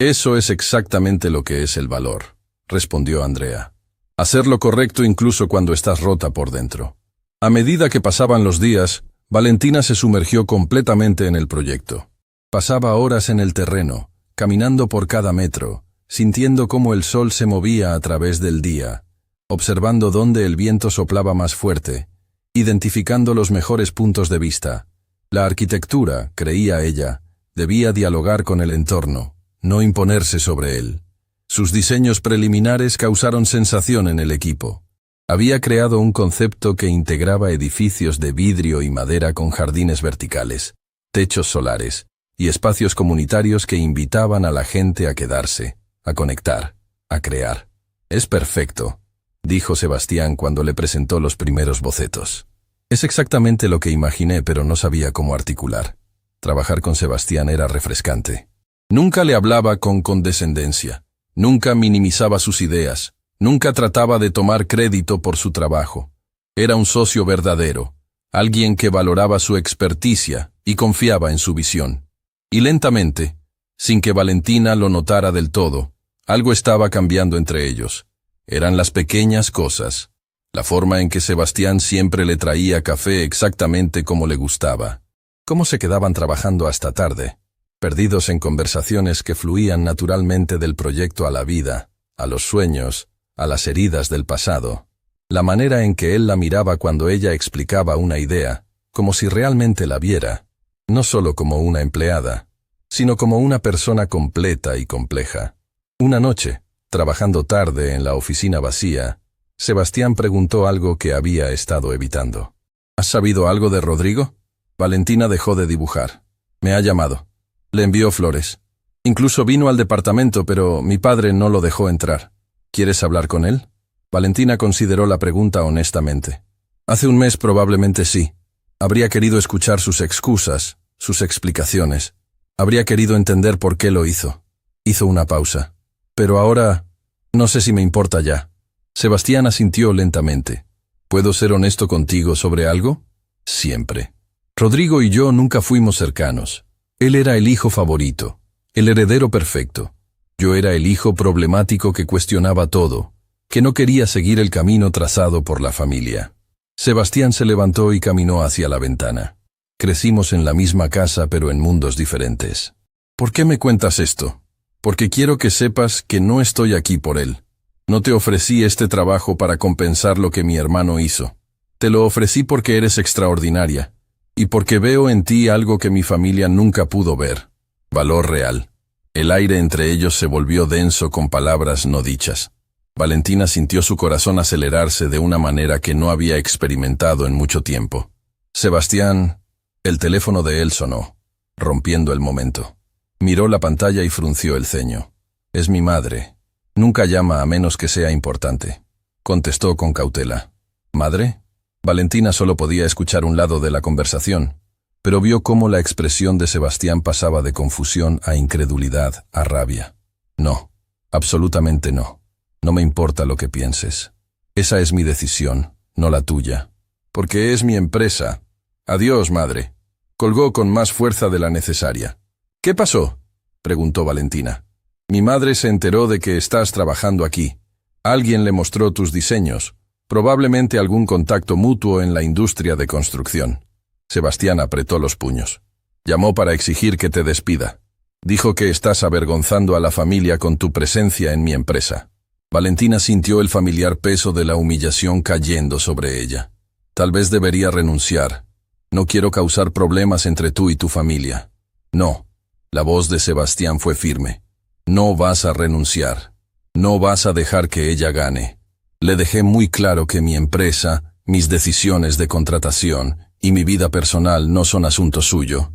«Eso es exactamente lo que es el valor», respondió Andrea. «Hacer lo correcto incluso cuando estás rota por dentro». A medida que pasaban los días, Valentina se sumergió completamente en el proyecto. Pasaba horas en el terreno, caminando por cada metro, sintiendo cómo el sol se movía a través del día, observando dónde el viento soplaba más fuerte, identificando los mejores puntos de vista. La arquitectura, creía ella, debía dialogar con el entorno, no imponerse sobre él. Sus diseños preliminares causaron sensación en el equipo. Había creado un concepto que integraba edificios de vidrio y madera con jardines verticales, techos solares y espacios comunitarios que invitaban a la gente a quedarse, a conectar, a crear. «Es perfecto», dijo Sebastián cuando le presentó los primeros bocetos. Es exactamente lo que imaginé, pero no sabía cómo articular. Trabajar con Sebastián era refrescante. Nunca le hablaba con condescendencia, nunca minimizaba sus ideas, nunca trataba de tomar crédito por su trabajo. Era un socio verdadero, alguien que valoraba su experticia y confiaba en su visión. Y lentamente, sin que Valentina lo notara del todo, algo estaba cambiando entre ellos. Eran las pequeñas cosas, la forma en que Sebastián siempre le traía café exactamente como le gustaba. Cómo se quedaban trabajando hasta tarde, perdidos en conversaciones que fluían naturalmente del proyecto a la vida, a los sueños, a las heridas del pasado. La manera en que él la miraba cuando ella explicaba una idea, como si realmente la viera, no solo como una empleada, sino como una persona completa y compleja. Una noche, trabajando tarde en la oficina vacía, Sebastián preguntó algo que había estado evitando. ¿Has sabido algo de Rodrigo? Valentina dejó de dibujar. Me ha llamado. Le envió flores. Incluso vino al departamento, pero mi padre no lo dejó entrar. ¿Quieres hablar con él? Valentina consideró la pregunta honestamente. Hace un mes probablemente sí. Habría querido escuchar sus excusas, sus explicaciones. Habría querido entender por qué lo hizo. Hizo una pausa. Pero ahora, no sé si me importa ya. Sebastián asintió lentamente. ¿Puedo ser honesto contigo sobre algo? Siempre. Rodrigo y yo nunca fuimos cercanos. Él era el hijo favorito, el heredero perfecto. Yo era el hijo problemático que cuestionaba todo, que no quería seguir el camino trazado por la familia. Sebastián se levantó y caminó hacia la ventana. Crecimos en la misma casa, pero en mundos diferentes. ¿Por qué me cuentas esto? Porque quiero que sepas que no estoy aquí por él. No te ofrecí este trabajo para compensar lo que mi hermano hizo. Te lo ofrecí porque eres extraordinaria. Y porque veo en ti algo que mi familia nunca pudo ver. Valor real. El aire entre ellos se volvió denso con palabras no dichas. Valentina sintió su corazón acelerarse de una manera que no había experimentado en mucho tiempo. Sebastián, el teléfono de él sonó, rompiendo el momento. Miró la pantalla y frunció el ceño. Es mi madre. Nunca llama a menos que sea importante. Contestó con cautela. ¿Madre? Valentina solo podía escuchar un lado de la conversación, pero vio cómo la expresión de Sebastián pasaba de confusión a incredulidad, a rabia. No, absolutamente no. No me importa lo que pienses. Esa es mi decisión, no la tuya. Porque es mi empresa. Adiós, madre. Colgó con más fuerza de la necesaria. ¿Qué pasó? Preguntó Valentina. Mi madre se enteró de que estás trabajando aquí. Alguien le mostró tus diseños. Probablemente algún contacto mutuo en la industria de construcción. Sebastián apretó los puños. Llamó para exigir que te despida. Dijo que estás avergonzando a la familia con tu presencia en mi empresa. Valentina sintió el familiar peso de la humillación cayendo sobre ella. Tal vez debería renunciar. No quiero causar problemas entre tú y tu familia. No. La voz de Sebastián fue firme. No vas a renunciar. No vas a dejar que ella gane. Le dejé muy claro que mi empresa, mis decisiones de contratación y mi vida personal no son asunto suyo.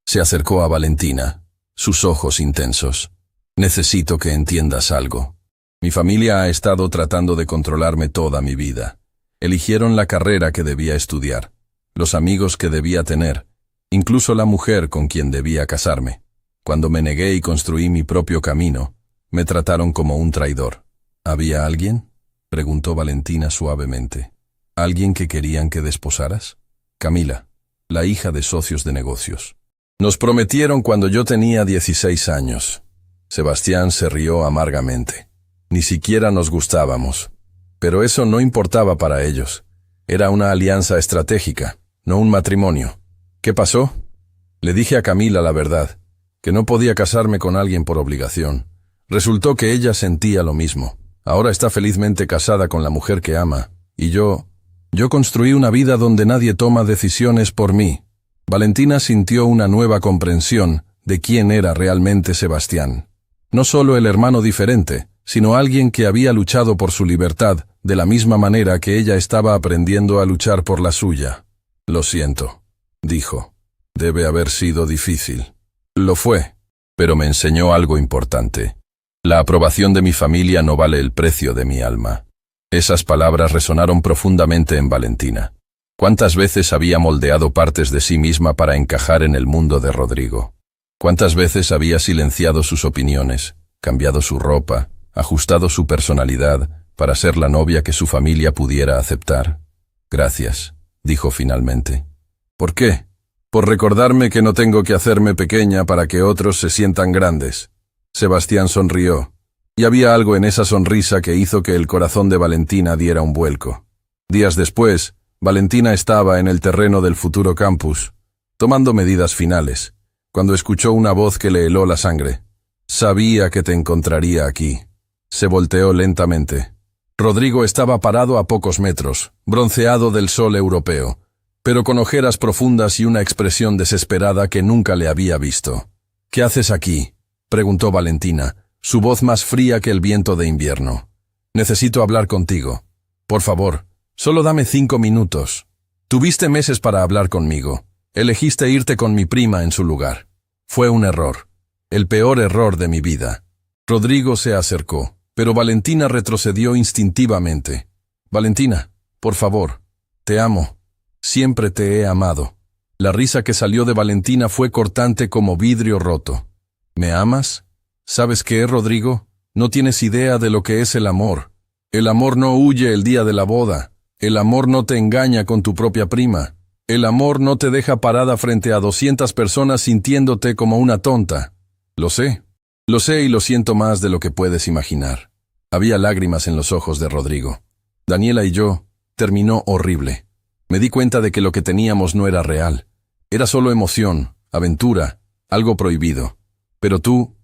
Se acercó a Valentina, sus ojos intensos. Necesito que entiendas algo. Mi familia ha estado tratando de controlarme toda mi vida. Eligieron la carrera que debía estudiar, los amigos que debía tener, incluso la mujer con quien debía casarme. Cuando me negué y construí mi propio camino, me trataron como un traidor. ¿Había alguien? Preguntó Valentina suavemente. ¿Alguien que querían que desposaras? Camila, la hija de socios de negocios. Nos prometieron cuando yo tenía 16 años. Sebastián se rió amargamente. Ni siquiera nos gustábamos. Pero eso no importaba para ellos. Era una alianza estratégica, no un matrimonio. ¿Qué pasó? Le dije a Camila la verdad, que no podía casarme con alguien por obligación. Resultó que ella sentía lo mismo. Ahora está felizmente casada con la mujer que ama, y yo construí una vida donde nadie toma decisiones por mí. Valentina sintió una nueva comprensión de quién era realmente Sebastián. No solo el hermano diferente, sino alguien que había luchado por su libertad de la misma manera que ella estaba aprendiendo a luchar por la suya. Lo siento, dijo. Debe haber sido difícil. Lo fue, pero me enseñó algo importante. La aprobación de mi familia no vale el precio de mi alma. Esas palabras resonaron profundamente en Valentina. ¿Cuántas veces había moldeado partes de sí misma para encajar en el mundo de Rodrigo? ¿Cuántas veces había silenciado sus opiniones, cambiado su ropa, ajustado su personalidad para ser la novia que su familia pudiera aceptar? Gracias, dijo finalmente. ¿Por qué? Por recordarme que no tengo que hacerme pequeña para que otros se sientan grandes. Sebastián sonrió, y había algo en esa sonrisa que hizo que el corazón de Valentina diera un vuelco. Días después, Valentina estaba en el terreno del futuro campus, tomando medidas finales, cuando escuchó una voz que le heló la sangre. Sabía que te encontraría aquí. Se volteó lentamente. Rodrigo estaba parado a pocos metros, bronceado del sol europeo, pero con ojeras profundas y una expresión desesperada que nunca le había visto. «¿Qué haces aquí?», preguntó Valentina, su voz más fría que el viento de invierno. «Necesito hablar contigo. Por favor, solo dame 5 minutos. Tuviste meses para hablar conmigo. Elegiste irte con mi prima en su lugar. Fue un error. El peor error de mi vida». Rodrigo se acercó, pero Valentina retrocedió instintivamente. «Valentina, por favor, te amo. Siempre te he amado». La risa que salió de Valentina fue cortante como vidrio roto. «¿Me amas? ¿Sabes qué, Rodrigo? No tienes idea de lo que es el amor. El amor no huye el día de la boda. El amor no te engaña con tu propia prima. El amor no te deja parada frente a 200 personas sintiéndote como una tonta. Lo sé y lo siento más de lo que puedes imaginar». Había lágrimas en los ojos de Rodrigo. «Daniela y yo, terminó horrible. Me di cuenta de que lo que teníamos no era real. Era solo emoción, aventura, algo prohibido. Pero tú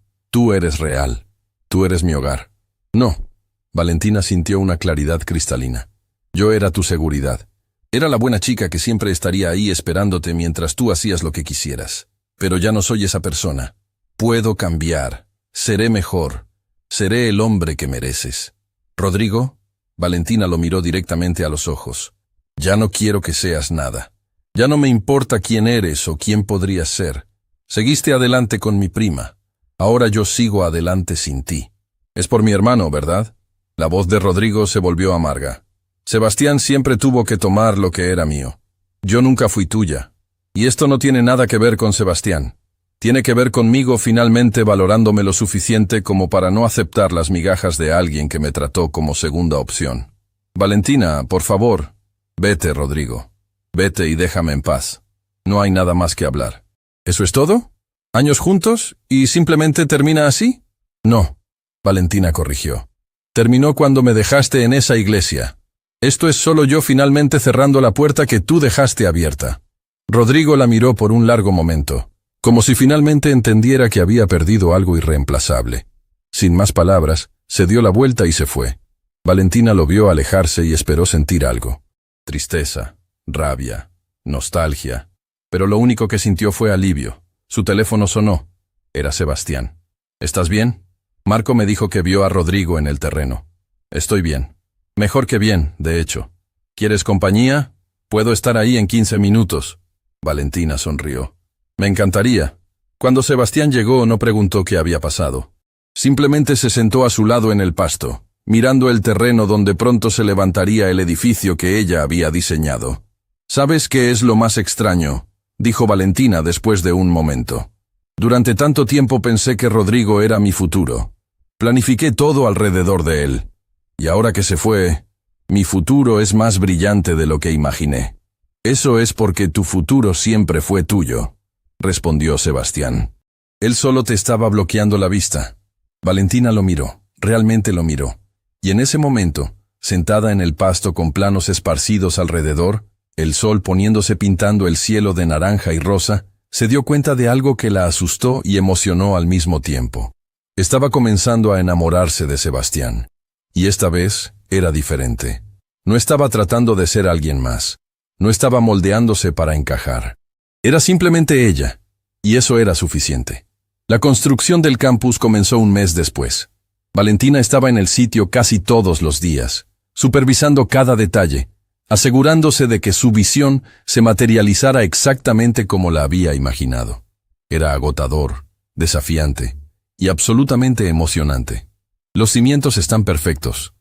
eres real. Tú eres mi hogar». «No». Valentina sintió una claridad cristalina. «Yo era tu seguridad. Era la buena chica que siempre estaría ahí esperándote mientras tú hacías lo que quisieras. Pero ya no soy esa persona. Puedo cambiar. Seré mejor. Seré el hombre que mereces». «Rodrigo», Valentina lo miró directamente a los ojos. «Ya no quiero que seas nada. Ya no me importa quién eres o quién podrías ser. Seguiste adelante con mi prima. Ahora yo sigo adelante sin ti. Es por mi hermano, ¿verdad?». La voz de Rodrigo se volvió amarga. «Sebastián siempre tuvo que tomar lo que era mío. Yo nunca fui tuya. Y esto no tiene nada que ver con Sebastián. Tiene que ver conmigo finalmente valorándome lo suficiente como para no aceptar las migajas de alguien que me trató como segunda opción. Valentina, por favor». «Vete, Rodrigo. Vete y déjame en paz. No hay nada más que hablar». «¿Eso es todo? ¿Años juntos y simplemente termina así?». «No», Valentina corrigió. «Terminó cuando me dejaste en esa iglesia. Esto es solo yo finalmente cerrando la puerta que tú dejaste abierta». Rodrigo la miró por un largo momento, como si finalmente entendiera que había perdido algo irreemplazable. Sin más palabras, se dio la vuelta y se fue. Valentina lo vio alejarse y esperó sentir algo. Tristeza, rabia, nostalgia. Pero lo único que sintió fue alivio. Su teléfono sonó. Era Sebastián. «¿Estás bien?». Marco me dijo que vio a Rodrigo en el terreno. «Estoy bien. Mejor que bien, de hecho. ¿Quieres compañía? Puedo estar ahí en 15 minutos». Valentina sonrió. «Me encantaría». Cuando Sebastián llegó no preguntó qué había pasado. Simplemente se sentó a su lado en el pasto, mirando el terreno donde pronto se levantaría el edificio que ella había diseñado. «¿Sabes qué es lo más extraño?», dijo Valentina después de un momento. «Durante tanto tiempo pensé que Rodrigo era mi futuro. Planifiqué todo alrededor de él. Y ahora que se fue, mi futuro es más brillante de lo que imaginé». «Eso es porque tu futuro siempre fue tuyo», respondió Sebastián. «Él solo te estaba bloqueando la vista». Valentina lo miró, realmente lo miró. Y en ese momento, sentada en el pasto con planos esparcidos alrededor, el sol poniéndose pintando el cielo de naranja y rosa, se dio cuenta de algo que la asustó y emocionó al mismo tiempo. Estaba comenzando a enamorarse de Sebastián. Y esta vez era diferente. No estaba tratando de ser alguien más. No estaba moldeándose para encajar. Era simplemente ella, y eso era suficiente. La construcción del campus comenzó un mes después. Valentina estaba en el sitio casi todos los días, supervisando cada detalle, asegurándose de que su visión se materializara exactamente como la había imaginado. Era agotador, desafiante y absolutamente emocionante. «Los cimientos están perfectos»,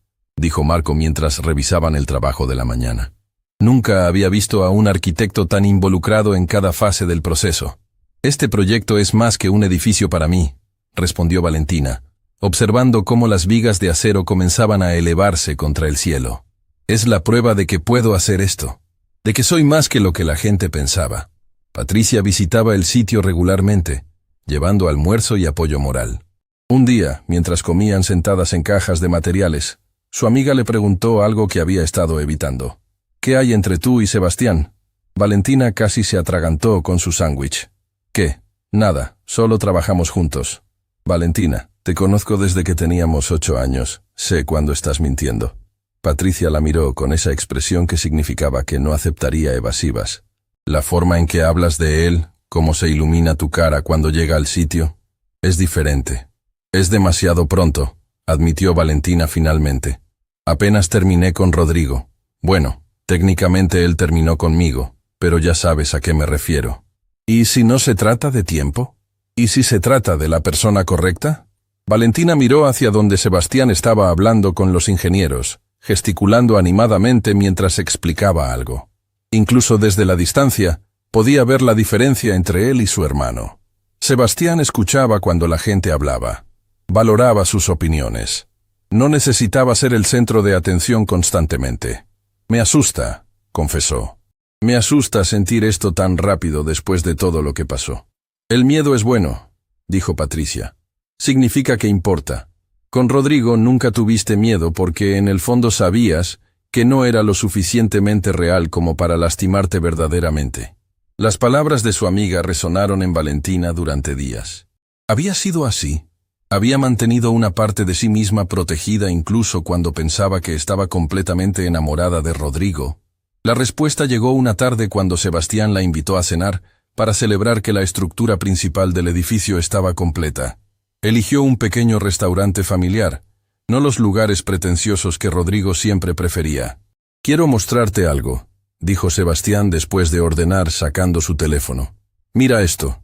dijo Marco mientras revisaban el trabajo de la mañana. Nunca había visto a un arquitecto tan involucrado en cada fase del proceso. Este proyecto es más que un edificio para mí, respondió Valentina, observando cómo las vigas de acero comenzaban a elevarse contra el cielo. Es la prueba de que puedo hacer esto, de que soy más que lo que la gente pensaba. Patricia visitaba el sitio regularmente, llevando almuerzo y apoyo moral. Un día, mientras comían sentadas en cajas de materiales, su amiga le preguntó algo que había estado evitando. ¿Qué hay entre tú y Sebastián? Valentina casi se atragantó con su sándwich. ¿Qué? Nada, solo trabajamos juntos. Valentina, te conozco desde que teníamos 8 años. Sé cuándo estás mintiendo. Patricia la miró con esa expresión que significaba que no aceptaría evasivas. La forma en que hablas de él, cómo se ilumina tu cara cuando llega al sitio, es diferente. Es demasiado pronto, admitió Valentina finalmente. Apenas terminé con Rodrigo. Bueno, técnicamente él terminó conmigo, pero ya sabes a qué me refiero. ¿Y si no se trata de tiempo? ¿Y si se trata de la persona correcta? Valentina miró hacia donde Sebastián estaba hablando con los ingenieros, gesticulando animadamente mientras explicaba algo. Incluso desde la distancia, podía ver la diferencia entre él y su hermano. Sebastián escuchaba cuando la gente hablaba. Valoraba sus opiniones. No necesitaba ser el centro de atención constantemente. Me asusta, confesó. Me asusta sentir esto tan rápido después de todo lo que pasó. El miedo es bueno, dijo Patricia. Significa que importa. Con Rodrigo nunca tuviste miedo porque en el fondo sabías que no era lo suficientemente real como para lastimarte verdaderamente. Las palabras de su amiga resonaron en Valentina durante días. ¿Había sido así? ¿Había mantenido una parte de sí misma protegida incluso cuando pensaba que estaba completamente enamorada de Rodrigo? La respuesta llegó una tarde cuando Sebastián la invitó a cenar para celebrar que la estructura principal del edificio estaba completa. Eligió un pequeño restaurante familiar, no los lugares pretenciosos que Rodrigo siempre prefería. «Quiero mostrarte algo», dijo Sebastián después de ordenar sacando su teléfono. «Mira esto».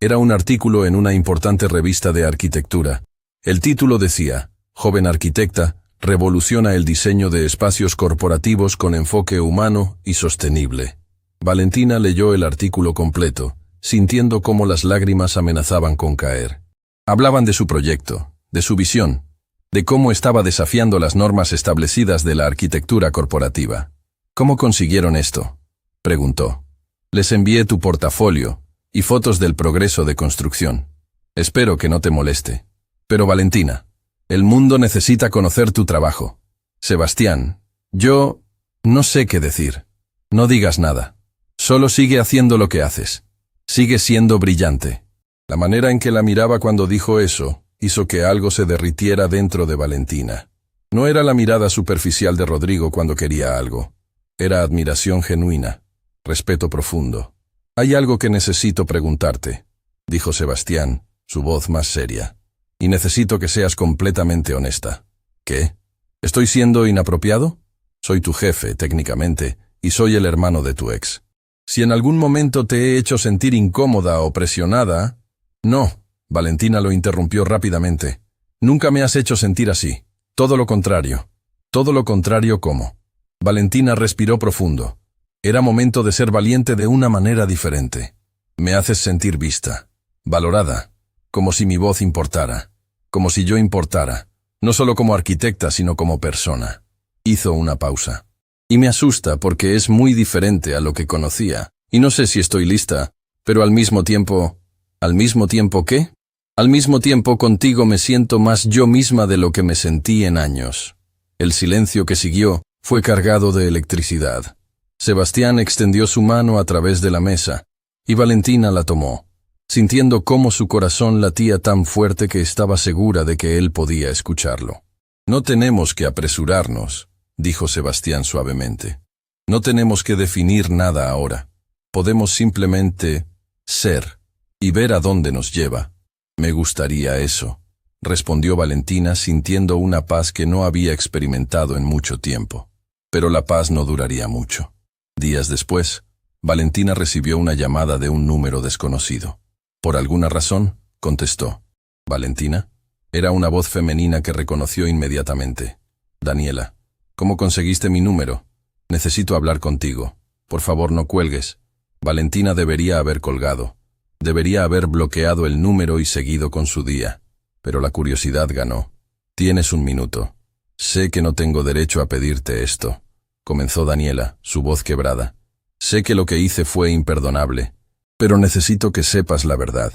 Era un artículo en una importante revista de arquitectura. El título decía, «Joven arquitecta, revoluciona el diseño de espacios corporativos con enfoque humano y sostenible». Valentina leyó el artículo completo, sintiendo cómo las lágrimas amenazaban con caer. Hablaban de su proyecto, de su visión, de cómo estaba desafiando las normas establecidas de la arquitectura corporativa. «¿Cómo consiguieron esto?», preguntó. «Les envié tu portafolio y fotos del progreso de construcción. Espero que no te moleste. Pero Valentina, el mundo necesita conocer tu trabajo. Sebastián, yo no sé qué decir. No digas nada. Solo sigue haciendo lo que haces. Sigue siendo brillante». La manera en que la miraba cuando dijo eso hizo que algo se derritiera dentro de Valentina. No era la mirada superficial de Rodrigo cuando quería algo. Era admiración genuina, respeto profundo. «Hay algo que necesito preguntarte», dijo Sebastián, su voz más seria. «Y necesito que seas completamente honesta». «¿Qué? ¿Estoy siendo inapropiado? Soy tu jefe, técnicamente, y soy el hermano de tu ex. Si en algún momento te he hecho sentir incómoda o presionada...» «No», Valentina lo interrumpió rápidamente. «Nunca me has hecho sentir así. Todo lo contrario». «¿Todo lo contrario cómo?». Valentina respiró profundo. Era momento de ser valiente de una manera diferente. «Me haces sentir vista, valorada, como si mi voz importara, como si yo importara, no solo como arquitecta, sino como persona». Hizo una pausa. «Y me asusta porque es muy diferente a lo que conocía, y no sé si estoy lista, pero al mismo tiempo... ¿Al mismo tiempo qué? Al mismo tiempo contigo me siento más yo misma de lo que me sentí en años». El silencio que siguió fue cargado de electricidad. Sebastián extendió su mano a través de la mesa, y Valentina la tomó, sintiendo cómo su corazón latía tan fuerte que estaba segura de que él podía escucharlo. «No tenemos que apresurarnos», dijo Sebastián suavemente. «No tenemos que definir nada ahora. Podemos simplemente ser y ver a dónde nos lleva». «Me gustaría eso», respondió Valentina sintiendo una paz que no había experimentado en mucho tiempo. Pero la paz no duraría mucho. Días después, Valentina recibió una llamada de un número desconocido. Por alguna razón, contestó. «¿Valentina?». Era una voz femenina que reconoció inmediatamente. «Daniela, ¿Cómo conseguiste mi número? Necesito hablar contigo. Por favor, no cuelgues. Valentina debería haber colgado. Debería haber bloqueado el número y seguido con su día. Pero la curiosidad ganó. Tienes un minuto. Sé que no tengo derecho a pedirte esto, comenzó Daniela, su voz quebrada. Sé que lo que hice fue imperdonable, pero necesito que sepas la verdad.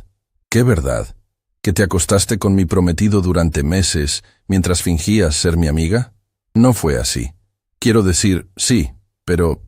¿Qué verdad? ¿Que te acostaste con mi prometido durante meses mientras fingías ser mi amiga? No fue así. Quiero decir, sí, pero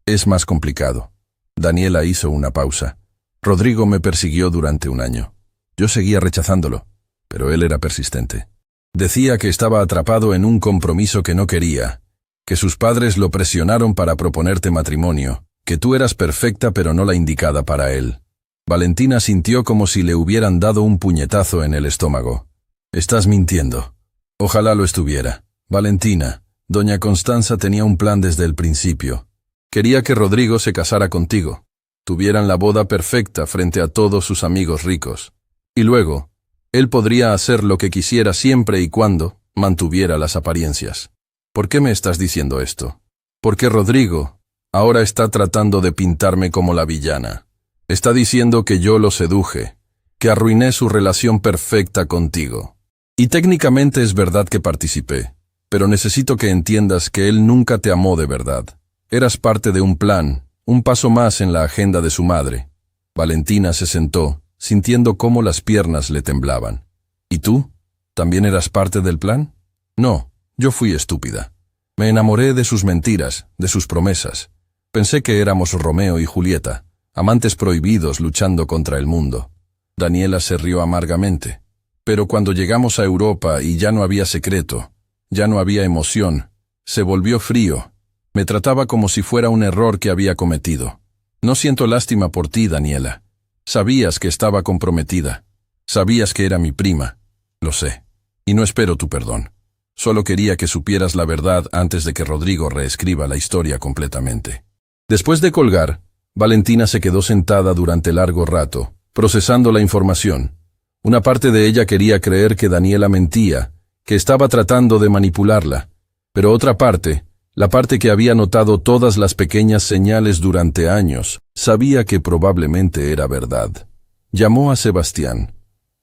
es más complicado. Daniela hizo una pausa. Rodrigo me persiguió durante un año. Yo seguía rechazándolo, pero él era persistente. Decía que estaba atrapado en un compromiso que no quería, que sus padres lo presionaron para proponerte matrimonio, que tú eras perfecta pero no la indicada para él. Valentina sintió como si le hubieran dado un puñetazo en el estómago. Estás mintiendo. Ojalá lo estuviera. Valentina, doña Constanza tenía un plan desde el principio. Quería que Rodrigo se casara contigo. Tuvieran la boda perfecta frente a todos sus amigos ricos. Y luego, él podría hacer lo que quisiera siempre y cuando mantuviera las apariencias. ¿Por qué me estás diciendo esto? Porque Rodrigo ahora está tratando de pintarme como la villana. Está diciendo que yo lo seduje, que arruiné su relación perfecta contigo. Y técnicamente es verdad que participé, pero necesito que entiendas que él nunca te amó de verdad. Eras parte de un plan, un paso más en la agenda de su madre. Valentina se sentó, sintiendo cómo las piernas le temblaban. ¿Y tú? ¿También eras parte del plan? No, yo fui estúpida. Me enamoré de sus mentiras, de sus promesas. Pensé que éramos Romeo y Julieta, amantes prohibidos luchando contra el mundo. Daniela se rió amargamente. Pero cuando llegamos a Europa y ya no había secreto, ya no había emoción, se volvió frío. Me trataba como si fuera un error que había cometido. No siento lástima por ti, Daniela. Sabías que estaba comprometida. Sabías que era mi prima. Lo sé. Y no espero tu perdón. Solo quería que supieras la verdad antes de que Rodrigo reescriba la historia completamente. Después de colgar, Valentina se quedó sentada durante largo rato, procesando la información. Una parte de ella quería creer que Daniela mentía, que estaba tratando de manipularla, pero otra parte, la parte que había notado todas las pequeñas señales durante años, sabía que probablemente era verdad. Llamó a Sebastián.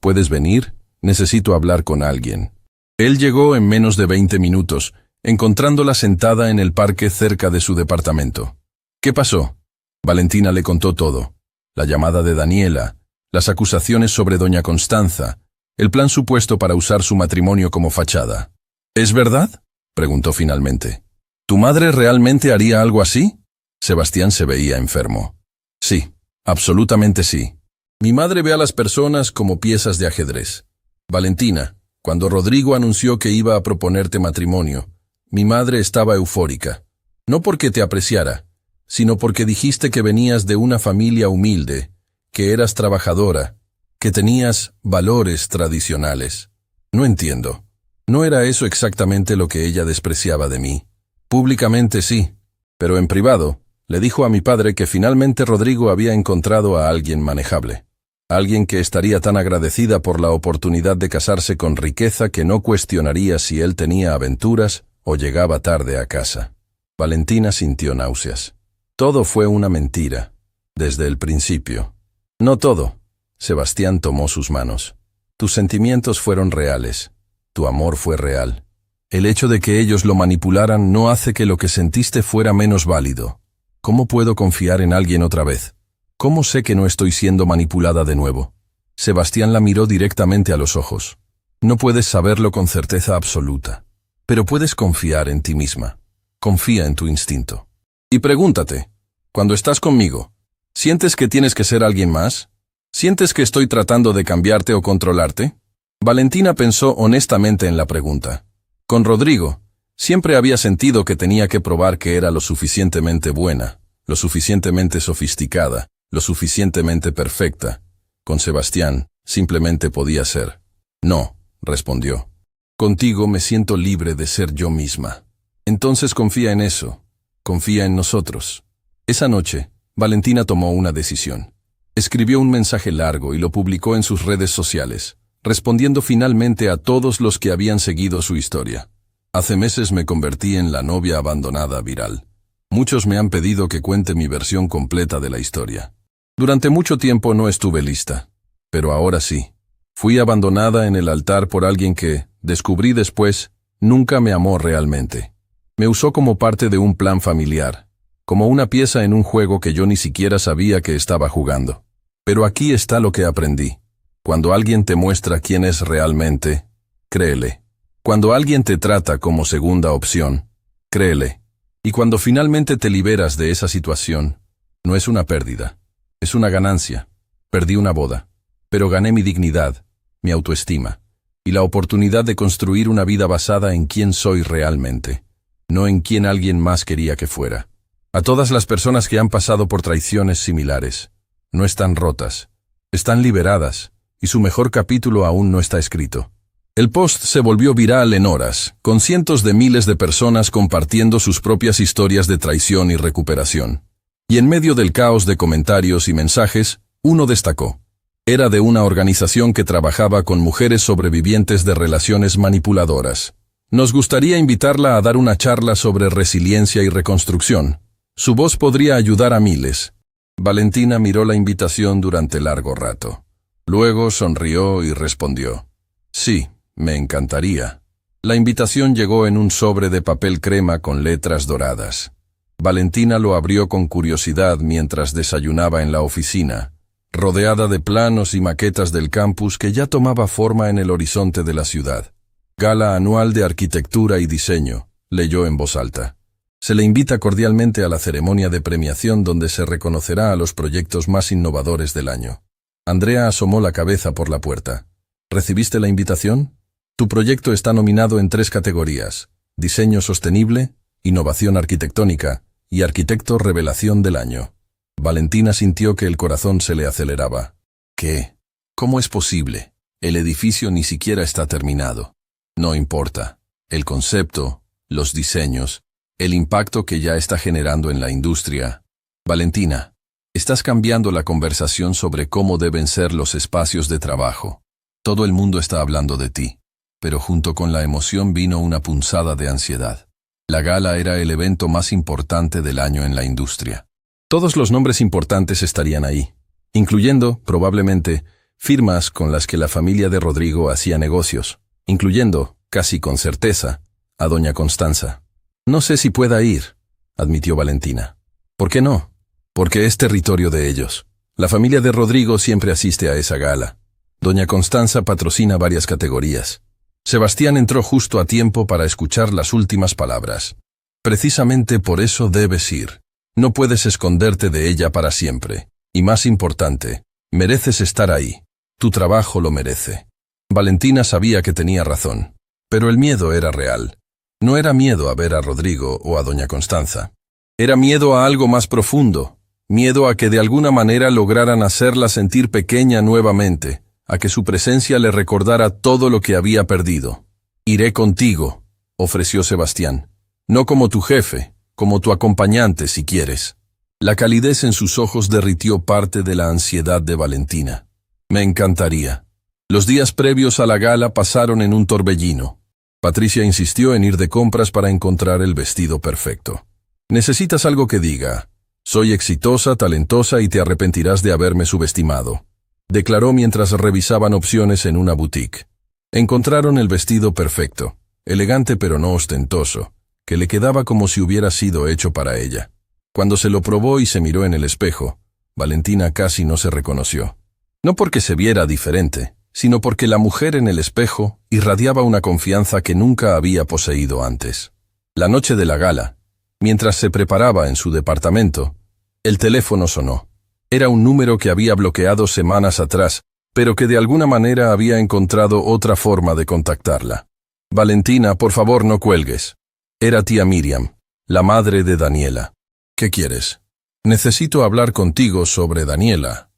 ¿Puedes venir? Necesito hablar con alguien. Él llegó en menos de 20 minutos, encontrándola sentada en el parque cerca de su departamento. ¿Qué pasó? Valentina le contó todo. La llamada de Daniela, las acusaciones sobre doña Constanza, el plan supuesto para usar su matrimonio como fachada. ¿Es verdad? Preguntó finalmente. ¿Tu madre realmente haría algo así? Sebastián se veía enfermo. Sí, absolutamente sí. Mi madre ve a las personas como piezas de ajedrez. Valentina, cuando Rodrigo anunció que iba a proponerte matrimonio, mi madre estaba eufórica. No porque te apreciara, sino porque dijiste que venías de una familia humilde, que eras trabajadora, que tenías valores tradicionales. No entiendo. ¿No era eso exactamente lo que ella despreciaba de mí? Públicamente sí, pero en privado, le dijo a mi padre que finalmente Rodrigo había encontrado a alguien manejable. Alguien que estaría tan agradecida por la oportunidad de casarse con riqueza que no cuestionaría si él tenía aventuras o llegaba tarde a casa. Valentina sintió náuseas. Todo fue una mentira, desde el principio. No todo. Sebastián tomó sus manos. Tus sentimientos fueron reales. Tu amor fue real. El hecho de que ellos lo manipularan no hace que lo que sentiste fuera menos válido. ¿Cómo puedo confiar en alguien otra vez? ¿Cómo sé que no estoy siendo manipulada de nuevo? Sebastián la miró directamente a los ojos. No puedes saberlo con certeza absoluta, pero puedes confiar en ti misma. Confía en tu instinto. Y pregúntate, cuando estás conmigo, ¿sientes que tienes que ser alguien más? ¿Sientes que estoy tratando de cambiarte o controlarte? Valentina pensó honestamente en la pregunta. Con Rodrigo, siempre había sentido que tenía que probar que era lo suficientemente buena, lo suficientemente sofisticada, lo suficientemente perfecta. Con Sebastián, simplemente podía ser. No, respondió. Contigo me siento libre de ser yo misma. Entonces confía en eso. Confía en nosotros. Esa noche, Valentina tomó una decisión. Escribió un mensaje largo y lo publicó en sus redes sociales, respondiendo finalmente a todos los que habían seguido su historia. Hace meses me convertí en la novia abandonada viral. Muchos me han pedido que cuente mi versión completa de la historia. Durante mucho tiempo no estuve lista, pero ahora sí. Fui abandonada en el altar por alguien que, descubrí después, nunca me amó realmente. Me usó como parte de un plan familiar, como una pieza en un juego que yo ni siquiera sabía que estaba jugando. Pero aquí está lo que aprendí. Cuando alguien te muestra quién es realmente, créele. Cuando alguien te trata como segunda opción, créele. Y cuando finalmente te liberas de esa situación, no es una pérdida, es una ganancia. Perdí una boda, pero gané mi dignidad, mi autoestima, y la oportunidad de construir una vida basada en quién soy realmente, no en quién alguien más quería que fuera. A todas las personas que han pasado por traiciones similares, no están rotas, están liberadas, y su mejor capítulo aún no está escrito. El post se volvió viral en horas, con cientos de miles de personas compartiendo sus propias historias de traición y recuperación. Y en medio del caos de comentarios y mensajes, uno destacó. Era de una organización que trabajaba con mujeres sobrevivientes de relaciones manipuladoras. Nos gustaría invitarla a dar una charla sobre resiliencia y reconstrucción. Su voz podría ayudar a miles. Valentina miró la invitación durante largo rato. Luego sonrió y respondió. Sí, me encantaría. La invitación llegó en un sobre de papel crema con letras doradas. Valentina lo abrió con curiosidad mientras desayunaba en la oficina, rodeada de planos y maquetas del campus que ya tomaba forma en el horizonte de la ciudad. Gala anual de arquitectura y diseño, leyó en voz alta. Se le invita cordialmente a la ceremonia de premiación donde se reconocerá a los proyectos más innovadores del año. Andrea asomó la cabeza por la puerta. ¿Recibiste la invitación? Tu proyecto está nominado en 3 categorías: diseño sostenible, innovación arquitectónica y arquitecto revelación del año. Valentina sintió que el corazón se le aceleraba. ¿Qué? ¿Cómo es posible? El edificio ni siquiera está terminado. No importa. El concepto, los diseños, el impacto que ya está generando en la industria. Valentina, estás cambiando la conversación sobre cómo deben ser los espacios de trabajo. Todo el mundo está hablando de ti. Pero junto con la emoción vino una punzada de ansiedad. La gala era el evento más importante del año en la industria. Todos los nombres importantes estarían ahí, incluyendo, probablemente, firmas con las que la familia de Rodrigo hacía negocios, incluyendo, casi con certeza, a doña Constanza. No sé si pueda ir, admitió Valentina. ¿Por qué no? Porque es territorio de ellos. La familia de Rodrigo siempre asiste a esa gala. Doña Constanza patrocina varias categorías. Sebastián entró justo a tiempo para escuchar las últimas palabras. Precisamente por eso debes ir. No puedes esconderte de ella para siempre. Y más importante, mereces estar ahí. Tu trabajo lo merece. Valentina sabía que tenía razón. Pero el miedo era real. No era miedo a ver a Rodrigo o a doña Constanza. Era miedo a algo más profundo. Miedo a que de alguna manera lograran hacerla sentir pequeña nuevamente, a que su presencia le recordara todo lo que había perdido. Iré contigo, ofreció Sebastián. No como tu jefe, como tu acompañante si quieres. La calidez en sus ojos derritió parte de la ansiedad de Valentina. Me encantaría. Los días previos a la gala pasaron en un torbellino. Patricia insistió en ir de compras para encontrar el vestido perfecto. Necesitas algo que diga: soy exitosa, talentosa y te arrepentirás de haberme subestimado, declaró mientras revisaban opciones en una boutique. Encontraron el vestido perfecto, elegante pero no ostentoso, que le quedaba como si hubiera sido hecho para ella. Cuando se lo probó y se miró en el espejo, Valentina casi no se reconoció. No porque se viera diferente, sino porque la mujer en el espejo irradiaba una confianza que nunca había poseído antes. La noche de la gala, mientras se preparaba en su departamento, el teléfono sonó. Era un número que había bloqueado semanas atrás, pero que de alguna manera había encontrado otra forma de contactarla. Valentina, por favor no cuelgues. Era tía Miriam, la madre de Daniela. ¿Qué quieres? Necesito hablar contigo sobre Daniela.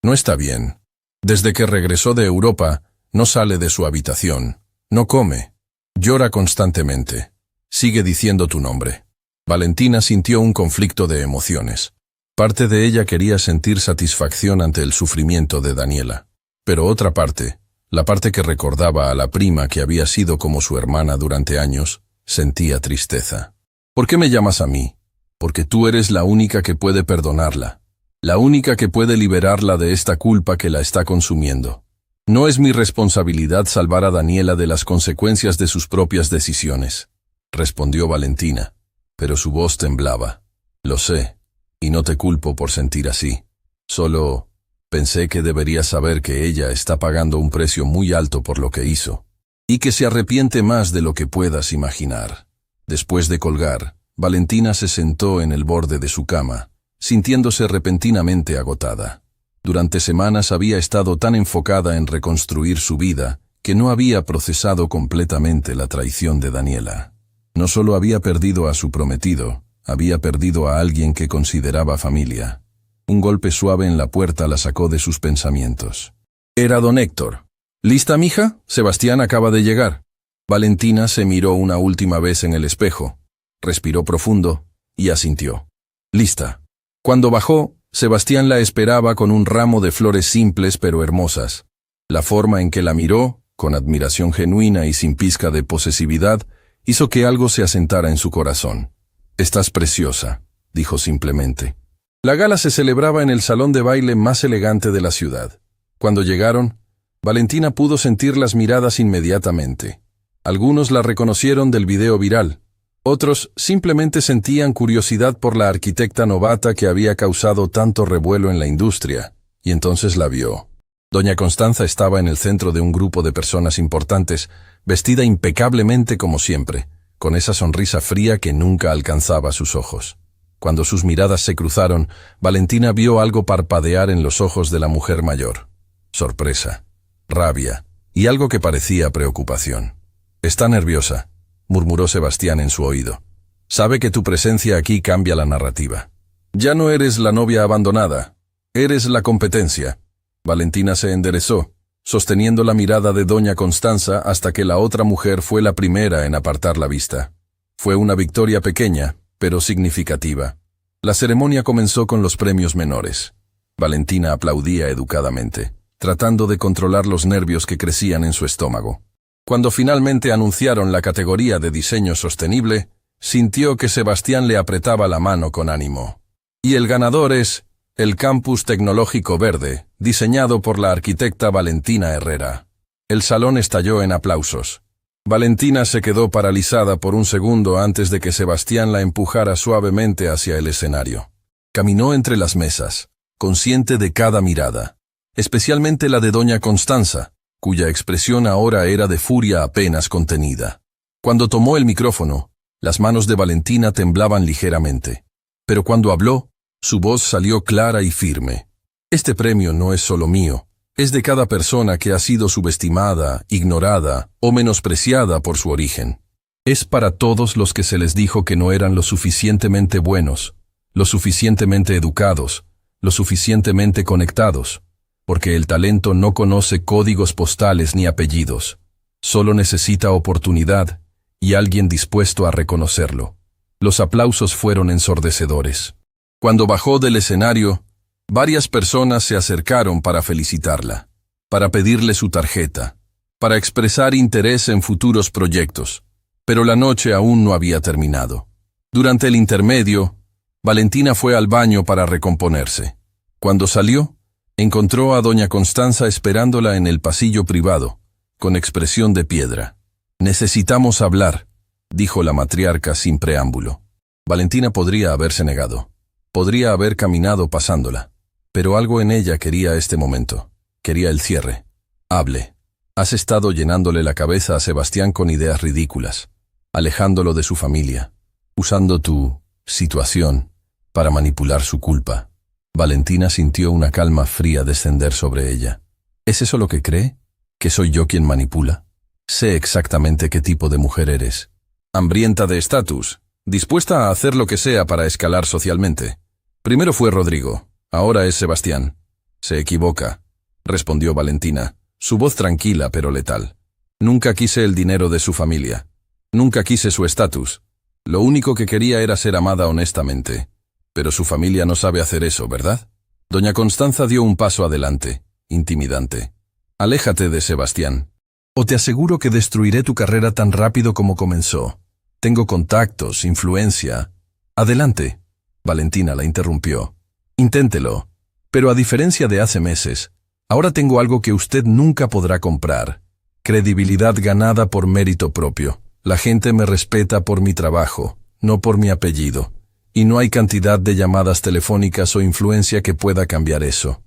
No está bien. Desde que regresó de Europa, no sale de su habitación, no come, llora constantemente. Sigue diciendo tu nombre. Valentina sintió un conflicto de emociones. Parte de ella quería sentir satisfacción ante el sufrimiento de Daniela, pero otra parte La parte que recordaba a la prima que había sido como su hermana durante años, sentía tristeza. ¿Por qué me llamas a mí? Porque tú eres la única que puede perdonarla, la única que puede liberarla de esta culpa que la está consumiendo. No es mi responsabilidad salvar a Daniela de las consecuencias de sus propias decisiones, respondió Valentina, pero su voz temblaba. Lo sé, y no te culpo por sentir así. Solo pensé que deberías saber que ella está pagando un precio muy alto por lo que hizo, y que se arrepiente más de lo que puedas imaginar. Después de colgar, Valentina se sentó en el borde de su cama, sintiéndose repentinamente agotada. Durante semanas había estado tan enfocada en reconstruir su vida que no había procesado completamente la traición de Daniela. No solo había perdido a su prometido, había perdido a alguien que consideraba familia. Un golpe suave en la puerta la sacó de sus pensamientos. Era don Héctor. ¿Lista, mija? Sebastián acaba de llegar. Valentina se miró una última vez en el espejo, respiró profundo y asintió. Lista. Cuando bajó, Sebastián la esperaba con un ramo de flores simples pero hermosas. La forma en que la miró, con admiración genuina y sin pizca de posesividad, hizo que algo se asentara en su corazón. «Estás preciosa», dijo simplemente. La gala se celebraba en el salón de baile más elegante de la ciudad. Cuando llegaron, Valentina pudo sentir las miradas inmediatamente. Algunos la reconocieron del video viral. Otros simplemente sentían curiosidad por la arquitecta novata que había causado tanto revuelo en la industria, y entonces la vio. Doña Constanza estaba en el centro de un grupo de personas importantes, vestida impecablemente como siempre, con esa sonrisa fría que nunca alcanzaba sus ojos. Cuando sus miradas se cruzaron, Valentina vio algo parpadear en los ojos de la mujer mayor. Sorpresa, rabia y algo que parecía preocupación. «Está nerviosa», murmuró Sebastián en su oído. «Sabe que tu presencia aquí cambia la narrativa. Ya no eres la novia abandonada, eres la competencia». Valentina se enderezó, sosteniendo la mirada de doña Constanza hasta que la otra mujer fue la primera en apartar la vista. Fue una victoria pequeña, pero significativa. La ceremonia comenzó con los premios menores. Valentina aplaudía educadamente, tratando de controlar los nervios que crecían en su estómago. Cuando finalmente anunciaron la categoría de diseño sostenible, sintió que Sebastián le apretaba la mano con ánimo. Y el ganador es el Campus Tecnológico Verde, diseñado por la arquitecta Valentina Herrera. El salón estalló en aplausos. Valentina se quedó paralizada por un segundo antes de que Sebastián la empujara suavemente hacia el escenario. Caminó entre las mesas, consciente de cada mirada, especialmente la de doña Constanza, cuya expresión ahora era de furia apenas contenida. Cuando tomó el micrófono, las manos de Valentina temblaban ligeramente. Pero cuando habló, su voz salió clara y firme. «Este premio no es solo mío, es de cada persona que ha sido subestimada, ignorada o menospreciada por su origen. Es para todos los que se les dijo que no eran lo suficientemente buenos, lo suficientemente educados, lo suficientemente conectados, porque el talento no conoce códigos postales ni apellidos, solo necesita oportunidad y alguien dispuesto a reconocerlo». Los aplausos fueron ensordecedores. Cuando bajó del escenario, varias personas se acercaron para felicitarla, para pedirle su tarjeta, para expresar interés en futuros proyectos, pero la noche aún no había terminado. Durante el intermedio, Valentina fue al baño para recomponerse. Cuando salió, encontró a doña Constanza esperándola en el pasillo privado, con expresión de piedra. «Necesitamos hablar», dijo la matriarca sin preámbulo. Valentina podría haberse negado. Podría haber caminado pasándola, pero algo en ella quería este momento. Quería el cierre. «Hable. Has estado llenándole la cabeza a Sebastián con ideas ridículas, alejándolo de su familia, usando tu situación para manipular su culpa». Valentina sintió una calma fría descender sobre ella. ¿Es eso lo que cree? ¿Que soy yo quien manipula? Sé exactamente qué tipo de mujer eres. Hambrienta de estatus, dispuesta a hacer lo que sea para escalar socialmente. Primero fue Rodrigo, ahora es Sebastián. Se equivoca, respondió Valentina, su voz tranquila pero letal. Nunca quise el dinero de su familia. Nunca quise su estatus. Lo único que quería era ser amada honestamente. Pero su familia no sabe hacer eso, ¿verdad? Doña Constanza dio un paso adelante, intimidante. Aléjate de Sebastián. O te aseguro que destruiré tu carrera tan rápido como comenzó. Tengo contactos, influencia. Adelante. Valentina la interrumpió. Inténtelo. Pero a diferencia de hace meses, ahora tengo algo que usted nunca podrá comprar. Credibilidad ganada por mérito propio. La gente me respeta por mi trabajo, no por mi apellido. Y no hay cantidad de llamadas telefónicas o influencia que pueda cambiar eso.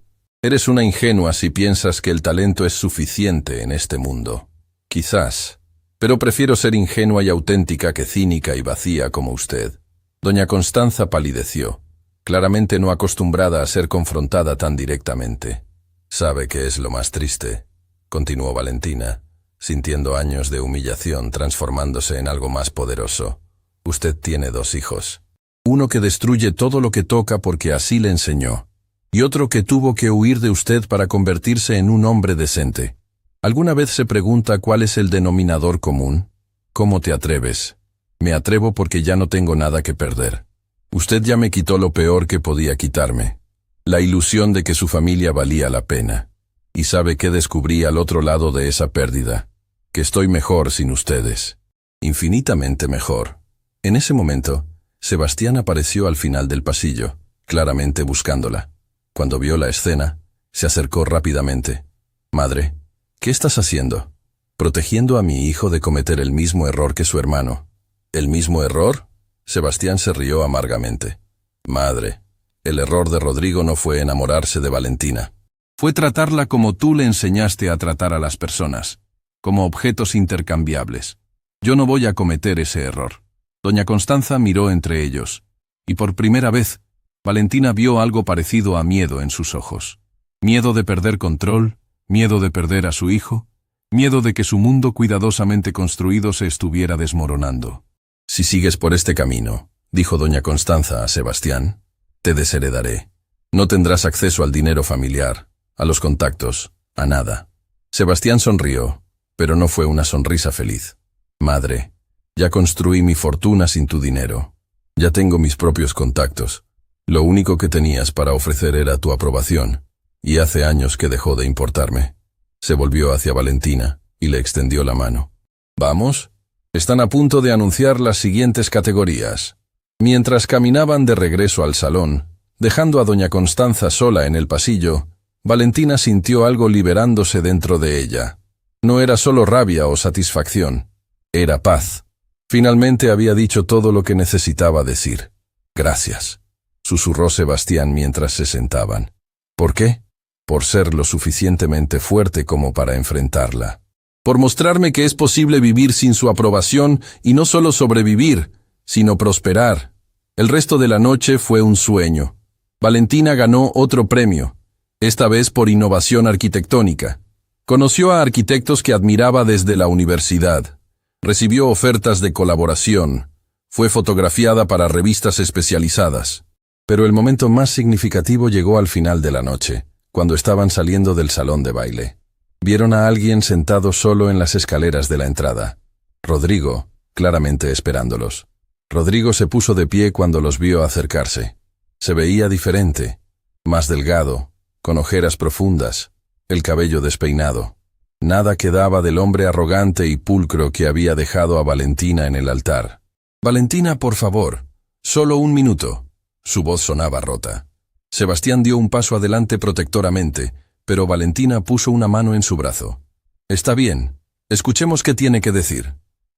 Eres una ingenua si piensas que el talento es suficiente en este mundo. Quizás. Pero prefiero ser ingenua y auténtica que cínica y vacía como usted. Doña Constanza palideció, claramente no acostumbrada a ser confrontada tan directamente. ¿Sabe qué es lo más triste?, continuó Valentina, sintiendo años de humillación transformándose en algo más poderoso. Usted tiene 2 hijos. Uno que destruye todo lo que toca porque así le enseñó, y otro que tuvo que huir de usted para convertirse en un hombre decente. ¿Alguna vez se pregunta cuál es el denominador común? ¿Cómo te atreves? Me atrevo porque ya no tengo nada que perder. Usted ya me quitó lo peor que podía quitarme, la ilusión de que su familia valía la pena. ¿Y sabe qué descubrí al otro lado de esa pérdida? Que estoy mejor sin ustedes. Infinitamente mejor. En ese momento, Sebastián apareció al final del pasillo, claramente buscándola. Cuando vio la escena, se acercó rápidamente. «Madre, ¿qué estás haciendo?» «Protegiendo a mi hijo de cometer el mismo error que su hermano». «¿El mismo error?» Sebastián se rió amargamente. «Madre, el error de Rodrigo no fue enamorarse de Valentina. Fue tratarla como tú le enseñaste a tratar a las personas, como objetos intercambiables. Yo no voy a cometer ese error». Doña Constanza miró entre ellos, y por primera vez, Valentina vio algo parecido a miedo en sus ojos. Miedo de perder control, miedo de perder a su hijo, miedo de que su mundo cuidadosamente construido se estuviera desmoronando. «Si sigues por este camino», dijo doña Constanza a Sebastián, «te desheredaré. No tendrás acceso al dinero familiar, a los contactos, a nada». Sebastián sonrió, pero no fue una sonrisa feliz. «Madre, ya construí mi fortuna sin tu dinero. Ya tengo mis propios contactos. Lo único que tenías para ofrecer era tu aprobación, y hace años que dejó de importarme». Se volvió hacia Valentina y le extendió la mano. «¿Vamos? Están a punto de anunciar las siguientes categorías». Mientras caminaban de regreso al salón, dejando a doña Constanza sola en el pasillo, Valentina sintió algo liberándose dentro de ella. No era solo rabia o satisfacción, era paz. Finalmente había dicho todo lo que necesitaba decir. «Gracias», susurró Sebastián mientras se sentaban. «¿Por qué?» «Por ser lo suficientemente fuerte como para enfrentarla. Por mostrarme que es posible vivir sin su aprobación y no solo sobrevivir, sino prosperar». El resto de la noche fue un sueño. Valentina ganó otro premio, esta vez por innovación arquitectónica. Conoció a arquitectos que admiraba desde la universidad. Recibió ofertas de colaboración. Fue fotografiada para revistas especializadas. Pero el momento más significativo llegó al final de la noche, cuando estaban saliendo del salón de baile. Vieron a alguien sentado solo en las escaleras de la entrada. Rodrigo, claramente esperándolos. Rodrigo se puso de pie cuando los vio acercarse. Se veía diferente, más delgado, con ojeras profundas, el cabello despeinado. Nada quedaba del hombre arrogante y pulcro que había dejado a Valentina en el altar. «Valentina, por favor, solo un minuto». Su voz sonaba rota. Sebastián dio un paso adelante protectoramente, pero Valentina puso una mano en su brazo. «Está bien, escuchemos qué tiene que decir».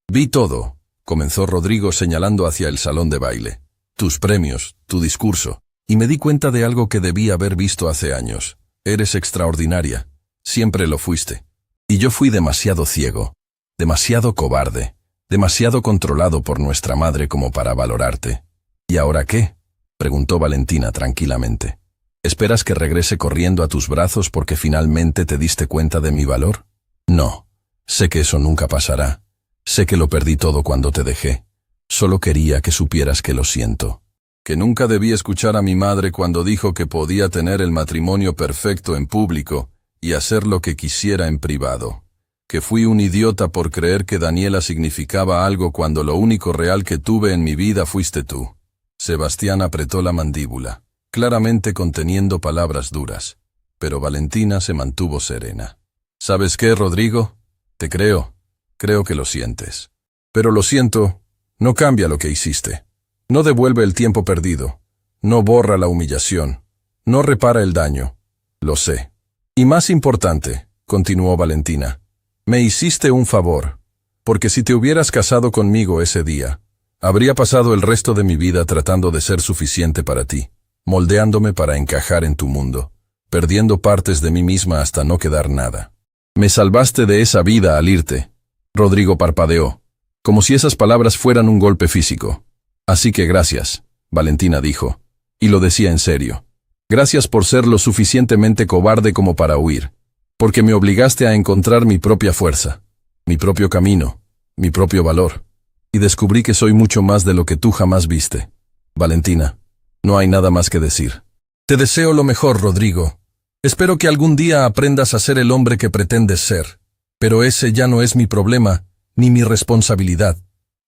«Vi todo», comenzó Rodrigo señalando hacia el salón de baile. «Tus premios, tu discurso, y me di cuenta de algo que debí haber visto hace años. Eres extraordinaria, siempre lo fuiste. Y yo fui demasiado ciego, demasiado cobarde, demasiado controlado por nuestra madre como para valorarte». «¿Y ahora qué?», preguntó Valentina tranquilamente. «¿Esperas que regrese corriendo a tus brazos porque finalmente te diste cuenta de mi valor?» «No, sé que eso nunca pasará. Sé que lo perdí todo cuando te dejé. Solo quería que supieras que lo siento. Que nunca debí escuchar a mi madre cuando dijo que podía tener el matrimonio perfecto en público y hacer lo que quisiera en privado. Que fui un idiota por creer que Daniela significaba algo cuando lo único real que tuve en mi vida fuiste tú». Sebastián apretó la mandíbula, claramente conteniendo palabras duras, pero Valentina se mantuvo serena. ¿Sabes qué, Rodrigo? Te creo. Creo que lo sientes. Pero lo siento, no cambia lo que hiciste. No devuelve el tiempo perdido. No borra la humillación. No repara el daño. Lo sé. Y más importante, continuó Valentina, me hiciste un favor, porque si te hubieras casado conmigo ese día, habría pasado el resto de mi vida tratando de ser suficiente para ti, moldeándome para encajar en tu mundo, perdiendo partes de mí misma hasta no quedar nada. Me salvaste de esa vida al irte. Rodrigo parpadeó, como si esas palabras fueran un golpe físico. Así que gracias, Valentina dijo, y lo decía en serio. Gracias por ser lo suficientemente cobarde como para huir, porque me obligaste a encontrar mi propia fuerza, mi propio camino, mi propio valor, y descubrí que soy mucho más de lo que tú jamás viste. Valentina, no hay nada más que decir. Te deseo lo mejor, Rodrigo. Espero que algún día aprendas a ser el hombre que pretendes ser, pero ese ya no es mi problema, ni mi responsabilidad.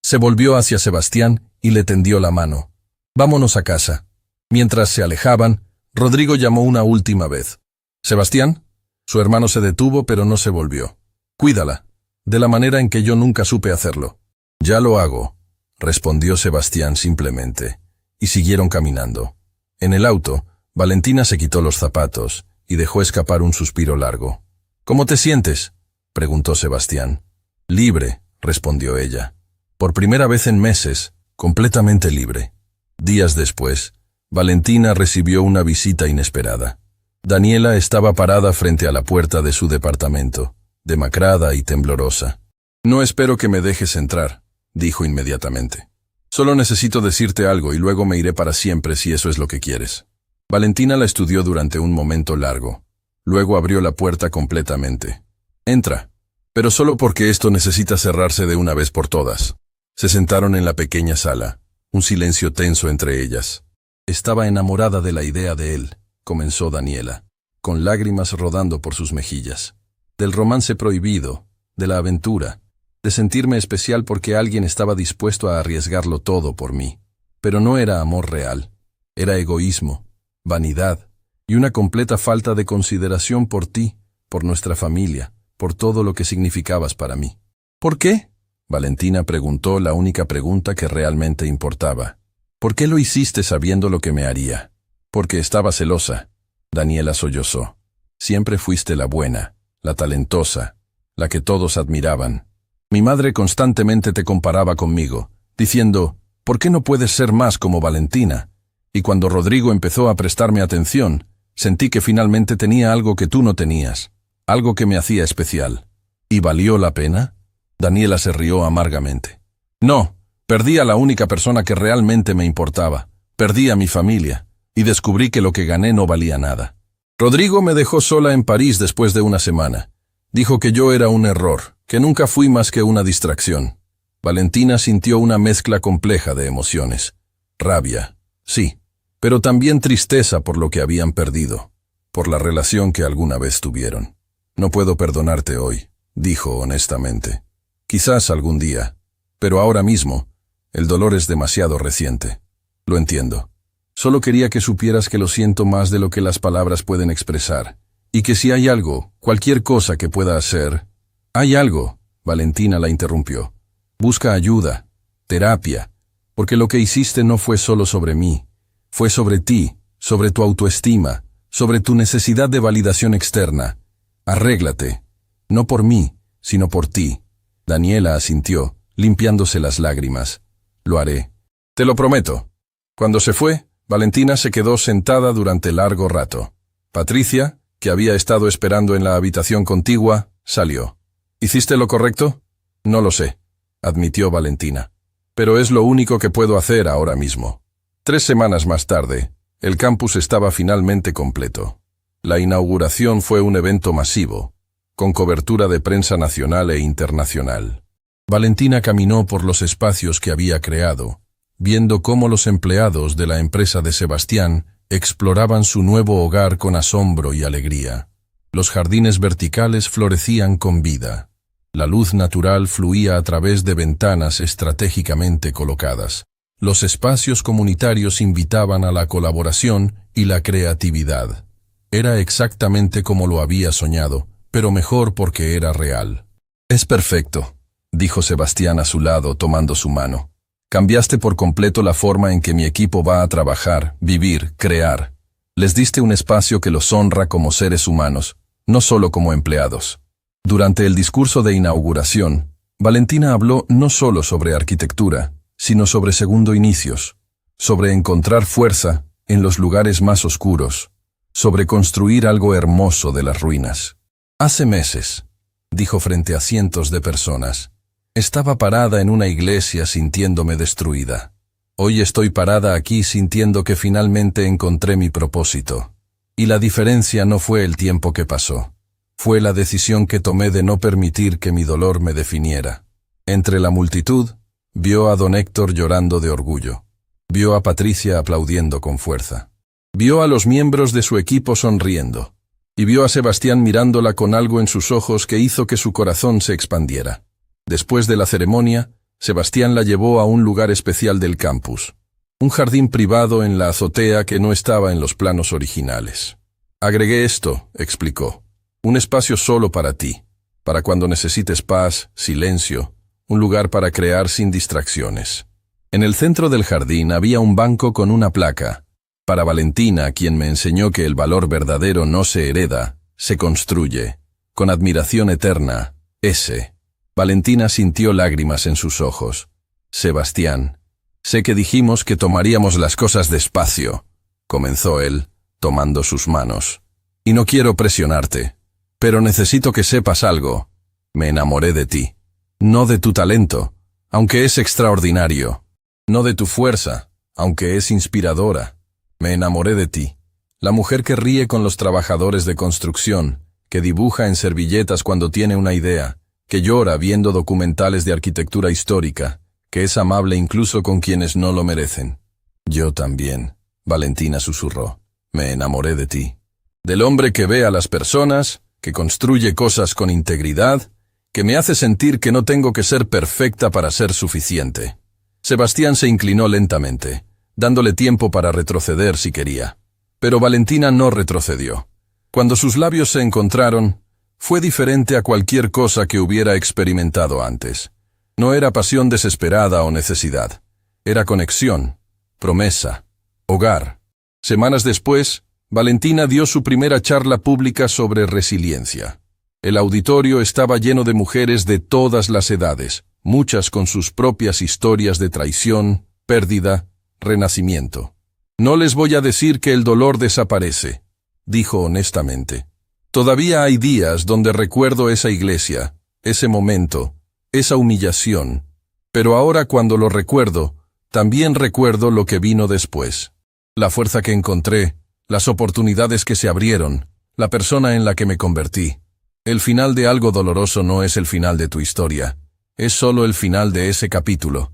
Se volvió hacia Sebastián y le tendió la mano. Vámonos a casa. Mientras se alejaban, Rodrigo llamó una última vez. ¿Sebastián? Su hermano se detuvo, pero no se volvió. Cuídala, de la manera en que yo nunca supe hacerlo. Ya lo hago, respondió Sebastián simplemente, y siguieron caminando. En el auto, Valentina se quitó los zapatos y dejó escapar un suspiro largo. ¿Cómo te sientes?, preguntó Sebastián. Libre, respondió ella. Por primera vez en meses, completamente libre. Días después, Valentina recibió una visita inesperada. Daniela estaba parada frente a la puerta de su departamento, demacrada y temblorosa. No espero que me dejes entrar, dijo inmediatamente. Solo necesito decirte algo y luego me iré para siempre si eso es lo que quieres. Valentina la estudió durante un momento largo. Luego abrió la puerta completamente. Entra, pero solo porque esto necesita cerrarse de una vez por todas. Se sentaron en la pequeña sala, un silencio tenso entre ellas. Estaba enamorada de la idea de él, comenzó Daniela, con lágrimas rodando por sus mejillas. Del romance prohibido, de la aventura, de sentirme especial porque alguien estaba dispuesto a arriesgarlo todo por mí. Pero no era amor real. Era egoísmo, vanidad y una completa falta de consideración por ti, por nuestra familia, por todo lo que significabas para mí. ¿Por qué?, Valentina preguntó la única pregunta que realmente importaba. ¿Por qué lo hiciste sabiendo lo que me haría? Porque estaba celosa. Daniela sollozó. Siempre fuiste la buena, la talentosa, la que todos admiraban. Mi madre constantemente te comparaba conmigo, diciendo, ¿por qué no puedes ser más como Valentina? Y cuando Rodrigo empezó a prestarme atención, sentí que finalmente tenía algo que tú no tenías, algo que me hacía especial. ¿Y valió la pena? Daniela se rió amargamente. No. Perdí a la única persona que realmente me importaba. Perdí a mi familia, y descubrí que lo que gané no valía nada. Rodrigo me dejó sola en París después de una semana. Dijo que yo era un error, que nunca fui más que una distracción. Valentina sintió una mezcla compleja de emociones. Rabia, sí, pero también tristeza por lo que habían perdido, por la relación que alguna vez tuvieron. No puedo perdonarte hoy, dijo honestamente. Quizás algún día, pero ahora mismo, el dolor es demasiado reciente. Lo entiendo. Solo quería que supieras que lo siento más de lo que las palabras pueden expresar, y que si hay algo, cualquier cosa que pueda hacer... Hay algo, Valentina la interrumpió. Busca ayuda, terapia, porque lo que hiciste no fue solo sobre mí, fue sobre ti, sobre tu autoestima, sobre tu necesidad de validación externa. Arréglate, no por mí, sino por ti. Daniela asintió, limpiándose las lágrimas. Lo haré. Te lo prometo. Cuando se fue, Valentina se quedó sentada durante largo rato. Patricia, que había estado esperando en la habitación contigua, salió. ¿Hiciste lo correcto? No lo sé, admitió Valentina. Pero es lo único que puedo hacer ahora mismo. 3 semanas más tarde, el campus estaba finalmente completo. La inauguración fue un evento masivo, con cobertura de prensa nacional e internacional. Valentina caminó por los espacios que había creado, viendo cómo los empleados de la empresa de Sebastián exploraban su nuevo hogar con asombro y alegría. Los jardines verticales florecían con vida. La luz natural fluía a través de ventanas estratégicamente colocadas. Los espacios comunitarios invitaban a la colaboración y la creatividad. Era exactamente como lo había soñado, pero mejor porque era real. Es perfecto, dijo Sebastián a su lado, tomando su mano. Cambiaste por completo la forma en que mi equipo va a trabajar, vivir, crear. Les diste un espacio que los honra como seres humanos, no solo como empleados. Durante el discurso de inauguración, Valentina habló no solo sobre arquitectura, sino sobre segundo inicios, sobre encontrar fuerza en los lugares más oscuros, sobre construir algo hermoso de las ruinas. Hace meses, dijo frente a cientos de personas, estaba parada en una iglesia sintiéndome destruida. Hoy estoy parada aquí sintiendo que finalmente encontré mi propósito. Y la diferencia no fue el tiempo que pasó. Fue la decisión que tomé de no permitir que mi dolor me definiera. Entre la multitud, vio a don Héctor llorando de orgullo. Vio a Patricia aplaudiendo con fuerza. Vio a los miembros de su equipo sonriendo. Y vio a Sebastián mirándola con algo en sus ojos que hizo que su corazón se expandiera. Después de la ceremonia, Sebastián la llevó a un lugar especial del campus. Un jardín privado en la azotea que no estaba en los planos originales. Agregué esto, explicó. Un espacio solo para ti, para cuando necesites paz, silencio, un lugar para crear sin distracciones. En el centro del jardín había un banco con una placa. Para Valentina, quien me enseñó que el valor verdadero no se hereda, se construye. Con admiración eterna, S. Valentina sintió lágrimas en sus ojos. Sebastián, sé que dijimos que tomaríamos las cosas despacio, comenzó él, tomando sus manos. Y no quiero presionarte, pero necesito que sepas algo. Me enamoré de ti. No de tu talento, aunque es extraordinario. No de tu fuerza, aunque es inspiradora. Me enamoré de ti. La mujer que ríe con los trabajadores de construcción, que dibuja en servilletas cuando tiene una idea, que llora viendo documentales de arquitectura histórica, que es amable incluso con quienes no lo merecen. Yo también, Valentina susurró. Me enamoré de ti. Del hombre que ve a las personas, que construye cosas con integridad, que me hace sentir que no tengo que ser perfecta para ser suficiente. Sebastián se inclinó lentamente, dándole tiempo para retroceder si quería. Pero Valentina no retrocedió. Cuando sus labios se encontraron, fue diferente a cualquier cosa que hubiera experimentado antes. No era pasión desesperada o necesidad. Era conexión, promesa, hogar. Semanas después, Valentina dio su primera charla pública sobre resiliencia. El auditorio estaba lleno de mujeres de todas las edades, muchas con sus propias historias de traición, pérdida, renacimiento. No les voy a decir que el dolor desaparece, dijo honestamente. Todavía hay días donde recuerdo esa iglesia, ese momento, esa humillación, pero ahora cuando lo recuerdo, también recuerdo lo que vino después. La fuerza que encontré, las oportunidades que se abrieron, la persona en la que me convertí. El final de algo doloroso no es el final de tu historia, es solo el final de ese capítulo.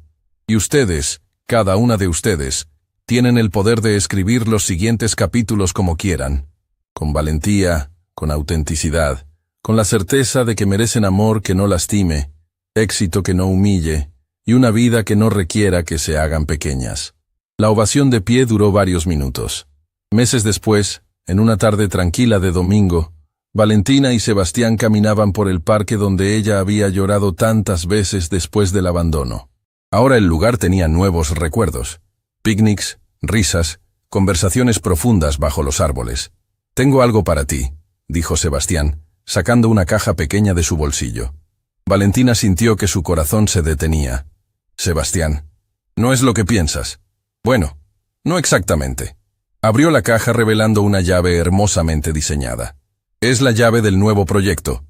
Y ustedes, cada una de ustedes, tienen el poder de escribir los siguientes capítulos como quieran, con valentía, con autenticidad, con la certeza de que merecen amor que no lastime, éxito que no humille, y una vida que no requiera que se hagan pequeñas. La ovación de pie duró varios minutos. Meses después, en una tarde tranquila de domingo, Valentina y Sebastián caminaban por el parque donde ella había llorado tantas veces después del abandono. Ahora el lugar tenía nuevos recuerdos. Picnics, risas, conversaciones profundas bajo los árboles. Tengo algo para ti, dijo Sebastián, sacando una caja pequeña de su bolsillo. Valentina sintió que su corazón se detenía. Sebastián, no es lo que piensas. Bueno, no exactamente. Abrió la caja revelando una llave hermosamente diseñada. Es la llave del nuevo proyecto,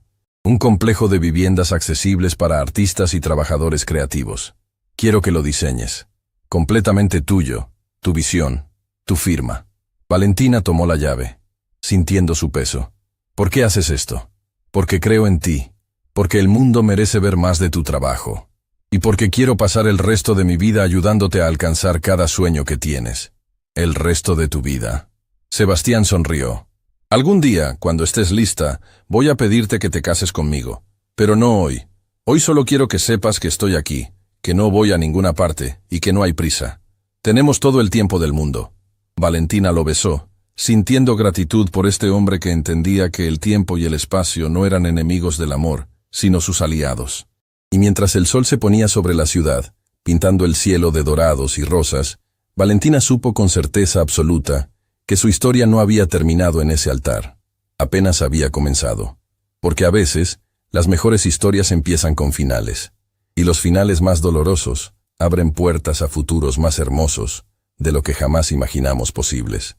un complejo de viviendas accesibles para artistas y trabajadores creativos. Quiero que lo diseñes. Completamente tuyo, tu visión, tu firma. Valentina tomó la llave, sintiendo su peso. ¿Por qué haces esto? Porque creo en ti, porque el mundo merece ver más de tu trabajo, y porque quiero pasar el resto de mi vida ayudándote a alcanzar cada sueño que tienes. El resto de tu vida. Sebastián sonrió. Algún día, cuando estés lista, voy a pedirte que te cases conmigo, pero no hoy. Hoy solo quiero que sepas que estoy aquí, que no voy a ninguna parte y que no hay prisa. Tenemos todo el tiempo del mundo. Valentina lo besó, sintiendo gratitud por este hombre que entendía que el tiempo y el espacio no eran enemigos del amor, sino sus aliados. Y mientras el sol se ponía sobre la ciudad, pintando el cielo de dorados y rosas, Valentina supo con certeza absoluta que su historia no había terminado en ese altar. Apenas había comenzado. Porque a veces, las mejores historias empiezan con finales. Y los finales más dolorosos abren puertas a futuros más hermosos de lo que jamás imaginamos posibles.